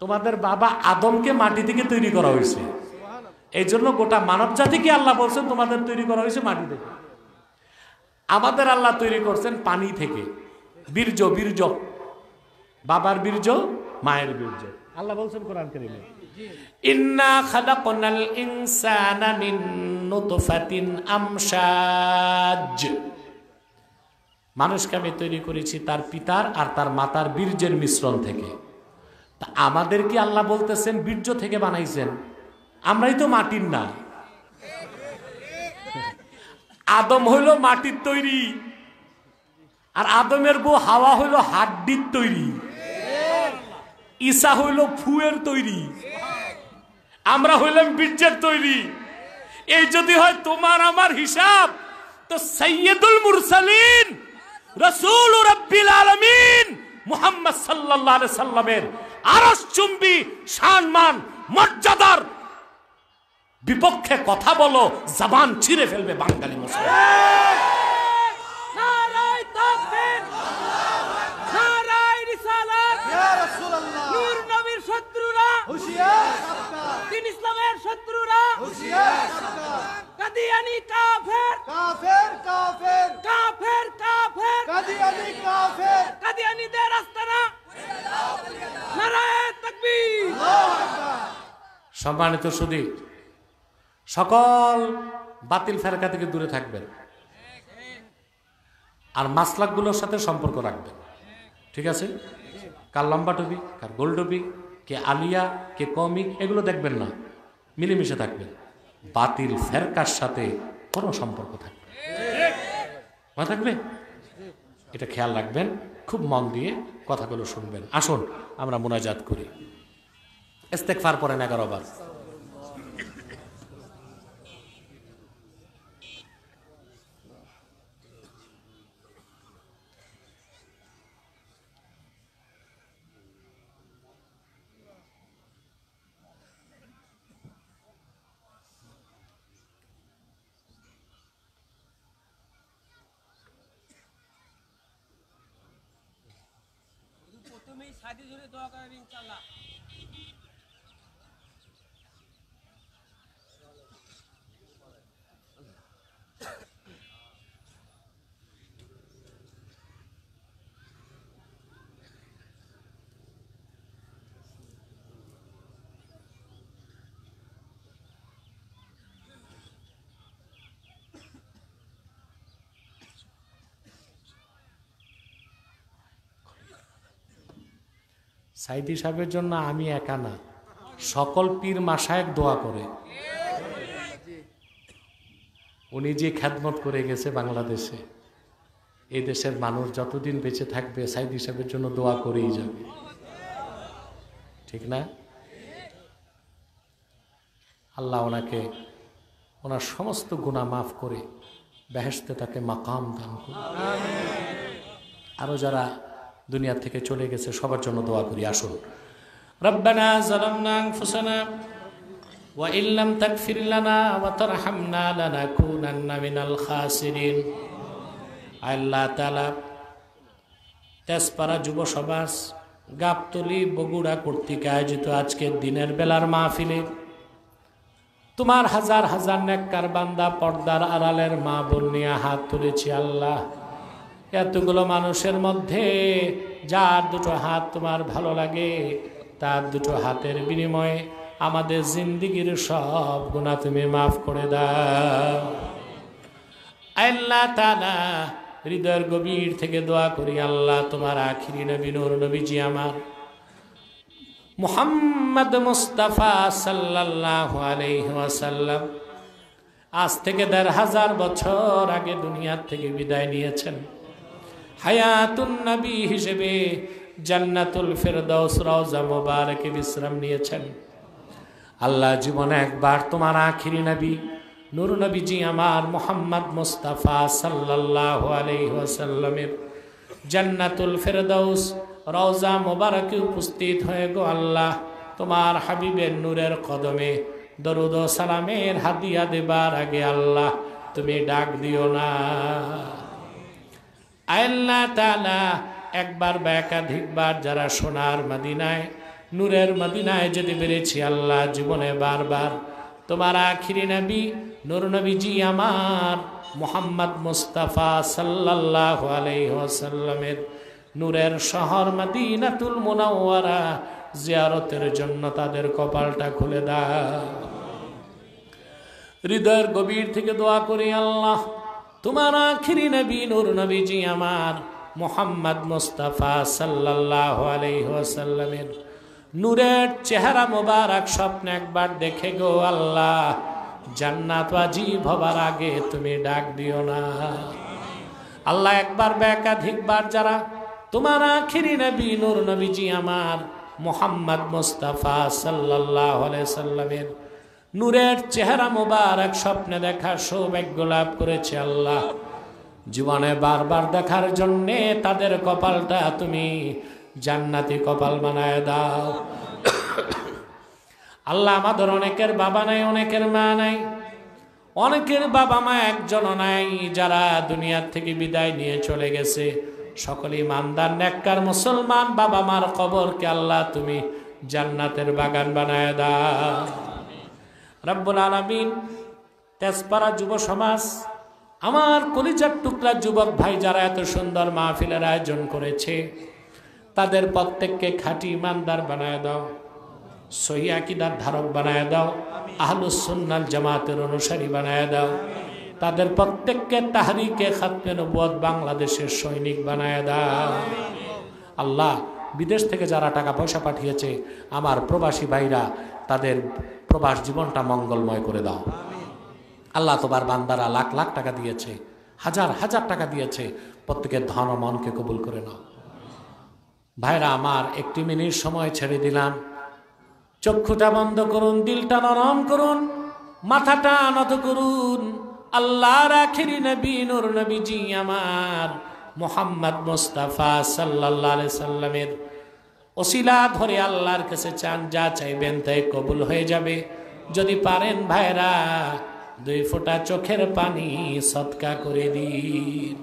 তোমাদের বাবা আদমকে মাটি থেকে তৈরি করা হয়েছে। এই জন্য গোটা মানব জাতিকে আল্লাহ বলছেন তোমাদের তৈরি করা হয়েছে মাটি থেকে। আমাদের আল্লাহ তৈরি করছেন পানি থেকে, বীর্য বীর্য, বাবার বীর্য, মায়ের বীর্য। আল্লাহ বলছেন কোরআন কারীমে, ইন্না খালাকনাল ইনসানা মিন নুতফাতিন আমশাজ, মানুষকে আমি তৈরি করেছি তার পিতার আর তার মাতার বীর্যের মিশ্রণ থেকে। তা আমাদের কি আল্লাহ বলতেছেন বীর্য থেকে বানাইছেন? আমরাই তো মাটির না। আদম হইল মাটির তৈরি, আর আদমের বউ হাওয়া হইল হাড্ডির তৈরি, ঈসা হইল ফুয়ের তৈরি, আমরা হইলাম বীর্যের তৈরি। এই যদি হয় তোমার আমার হিসাব, তো সাইয়্যিদুল মুরসালিন রাসূল রাব্বিল আলামিন মুহাম্মদ সাল্লাল্লাহু আলাইহি সাল্লামের আরশ চুম্বি সম্মান মর্যাদার বিপক্ষে কথা বলো, জবান ছিঁড়ে ফেলবে বাঙালি মুসলমান। নারায়ে তাকবীর, নারায়ে রিসালাত, ইয়া রাসূলুল্লাহ। নূর নবীর শত্রুরা হুঁশিয়ার, দিন ইসলামের শত্রুরা হুঁশিয়ার, কাদিয়ানী কাফের, কাফের কাফের, কাফের কাফের, কাদিয়ানী কাফের, কাদিয়ানীদের আস্তানা নারায়ে তাকবীর, আল্লাহু আকবার। সম্মানিত সুধী, সকল বাতিল ফেরকা থেকে দূরে থাকবেন, আর মাসলাকগুলোর সাথে সম্পর্ক রাখবেন। ঠিক আছে? কার লম্বা টুপি, কার গোল টুপি, কে আলিয়া, কে কমি, এগুলো দেখবেন না, মিলেমিশে থাকবেন। বাতিল ফেরকার সাথে কোনো সম্পর্ক থাকবে মনে থাকবে, এটা খেয়াল রাখবেন। খুব মন দিয়ে কথাগুলো শুনবেন। আসুন আমরা মুনাজাত করি। ইস্তেগফার পড়েন 11 বার। প্রথমেই সাদি জুড়ে দোয়া করেন ইনশাআল্লাহ। সাইদি সাহেবের জন্য আমি একা না, সকল পীর মাশায়েখ দোয়া করে। উনি যে খেদমত করে গেছে বাংলাদেশে, এই দেশের মানুষ যতদিন বেঁচে থাকবে সাইদি সাহেবের জন্য দোয়া করেই যাবে। ঠিক না? আল্লাহ ওনাকে ওনার সমস্ত গুনাহ মাফ করে বেহেশতে তাকে মাকাম দান করুন। আরো যারা দুনিয়া থেকে চলে গেছে সবার জন্য দোয়া করি। আসুন। রব্বানা যালামনা আনফুসানা ওয়া ইল্লাম তাগফির লানা ওয়া তারহামনা লানাকুনান্না মিনাল খাসিরিন। আল্লাহ তাআলা তেজপাড়া যুব সমাজ গাবতলী বগুড়া কর্তৃক আয়োজিত আজকের দিনের বেলার মাহফিলে তোমার হাজার হাজার নেককার বান্দা পর্দার আড়ালের মা বোন নিয়ে হাত তুলেছি। আল্লাহ, এতগুলো মানুষের মধ্যে যার দুটো হাত তোমার ভালো লাগে, তার দুটো হাতের বিনিময়ে আমাদের জিন্দিগির সব গুনাহ তুমি মাফ করে দাও। আল্লাহ তাআলা হৃদয়ের গভীর থেকে দোয়া করি, আল্লাহ তোমার আখিরি নবী নূর নবীজি আমার মুহাম্মদ মুস্তাফা সাল্লাল্লাহু আলাইহি ওয়াসাল্লাম আজ থেকে ১৫০০ বছর আগে দুনিয়ার থেকে বিদায় নিয়েছেন। হায়াতুন নবী হিসেবে জান্নাতুল ফেরদাউস রওজা মুবারকে বিশ্রাম নিয়েছেন। আল্লাহ জীবনে একবার তোমার আখিরি নবী নূর নবীজি আমার মুহাম্মদ মুস্তাফা সাল্লাল্লাহু আলাইহি ওয়াসাল্লামের জান্নাতুল ফেরদাউস রওজা মোবারকে উপস্থিত হয়ে গো আল্লাহ তোমার হাবিবের নূরের কদমে দরুদ ও সালামের হাদিয়া দেবার আগে আল্লাহ তুমি ডাক দিও না। আল্লাহ তাআলা একবার বা একাধিকবার যারা সোনার মদিনায় নূরের মদিনায় যেতে পেরেছি আল্লাহ জীবনে বারবার তোমার আখিরি নবী নূর নবীজি আমার মুহাম্মদ মুস্তাফা সাল্লাল্লাহু আলাইহি ওয়াসাল্লামের নূরের শহর মদিনাতুল মুনাওয়ারা জিয়ারতের জন্য তাদের কপালটা খুলে দাও। হৃদয়ের গভীর থেকে দোয়া করি আল্লাহ তোমার আখিরি নবী নূর নবীজি আমার মুহাম্মদ মুস্তাফা সাল্লাল্লাহু আলাইহি ওয়াসাল্লামের নূরের চেহারা মোবারক স্বপ্নে একবার দেখে গো আল্লাহ জান্নাত ওয়াজিব হবার আগে তুমি ডাক দিও না। আল্লাহ একবার বা একাধিকবার যারা তোমার আখিরি নবী নূর নবীজি আমার মুহাম্মদ মুস্তাফা সাল্লাল্লাহু আলাইহি সাল্লামের নূরের চেহারা মোবারক স্বপ্নে দেখার সৌভাগ্য লাভ করেছে আল্লাহ জীবনে বারবার দেখার জন্যে তাদের কপালটা তুমি জান্নাতি কপাল বানায় দাও। আল্লাহ আমাদের অনেকের বাবা নাই, অনেকের মা নাই, অনেকের বাবা মা একজনও নাই, যারা দুনিয়ার থেকে বিদায় নিয়ে চলে গেছে সকলে ইমানদার নেককার মুসলমান বাবা মার কবরকে আল্লাহ তুমি জান্নাতের বাগান বানায় দাও। রব্বুল আলামিন তেজপাড়া যুব সমাজ আমার কলিজার টুকরা যুবক ভাই যারা এত সুন্দর মাহফিলের আয়োজন করেছে তাদের প্রত্যেককে খাঁটি ইমানদার বানায় দাও, সহি আকীদার ধারক বানায় দাও, আহলুস সুন্নাত জামাতের অনুসারী বানায় দাও, তাদের প্রত্যেককে তাহরিকে খাতমে নবুয়ত বাংলাদেশের সৈনিক বানায় দাও। আল্লাহ বিদেশ থেকে যারা টাকা পয়সা পাঠিয়েছে আমার প্রবাসী ভাইরা তাদের প্রবাস জীবনটা মঙ্গলময় করে দাও। আল্লাহ তোমার বান্দারা লাখ লাখ টাকা দিয়েছে, হাজার হাজার টাকা দিয়েছে, প্রত্যেকের ধন ও মনকে কবুল করে নাও। ভাইরা আমার একটি মিনিট সময় ছেড়ে দিলাম, চক্ষুটা বন্ধ করুন, দিলটা নরম করুন, মাথাটা নত করুন। আল্লাহর আখিরি নবী নূর নবীজি আমার মুহাম্মদ মুস্তাফা সাল্লাল্লাহু আলাইহি সাল্লামের ওসিলা ধরে আল্লাহর কাছে চান, যা চাইবেন তাই কবুল হয়ে যাবে। যদি পারেন ভাইরা 2 ফোঁটা চোখের পানি সদকা করে দিন।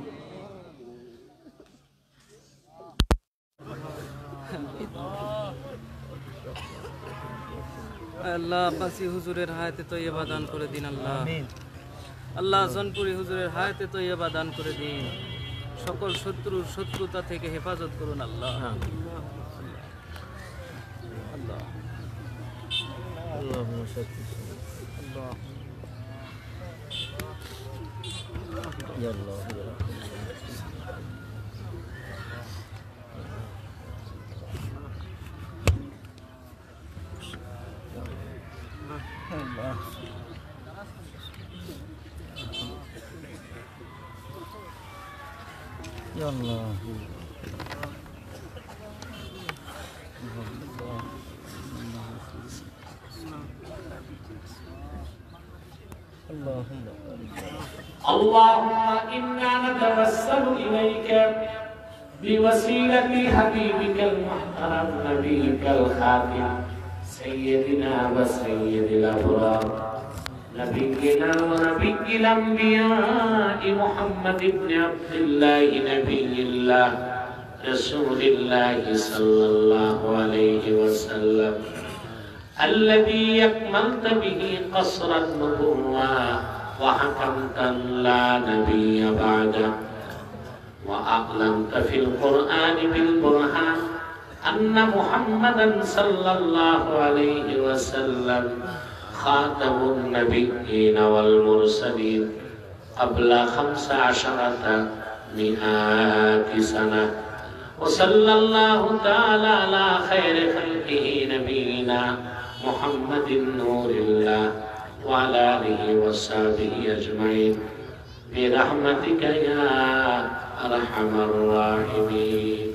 আল্লাহ আব্বাসী হুজুরের হায়াতে তৈয়বা দান করে দিন আল্লাহ। আল্লাহ জনপুরি হুজুরের হায়াতে তৈয়বা দান করে দিন। সকল শত্রুর শত্রুতা থেকে হেফাজত করুন আল্লাহ। আল্লাহ Ya Allah. اللهم إنا نتوسل إليك بوسيلة حبيبك المحترم نبيك الخاتم سيدنا وسيد الأبرار نبينا ونبي الأنبياء محمد بن عبد الله نبي الله رسول الله صلى الله عليه وسلم الذي أكملت به قصر النبوة وحكمت لا نبي بعده وأعلنت في القرآن بالبرهان أن محمدا صلى الله عليه وسلم خاتم النبيين والمرسلين قبل 1500 سنة وصلى الله تعالى على خير خلقه نبينا محمد نور الله وعلى آله وصحبه أجمعين برحمتك يا أرحم الراحمين.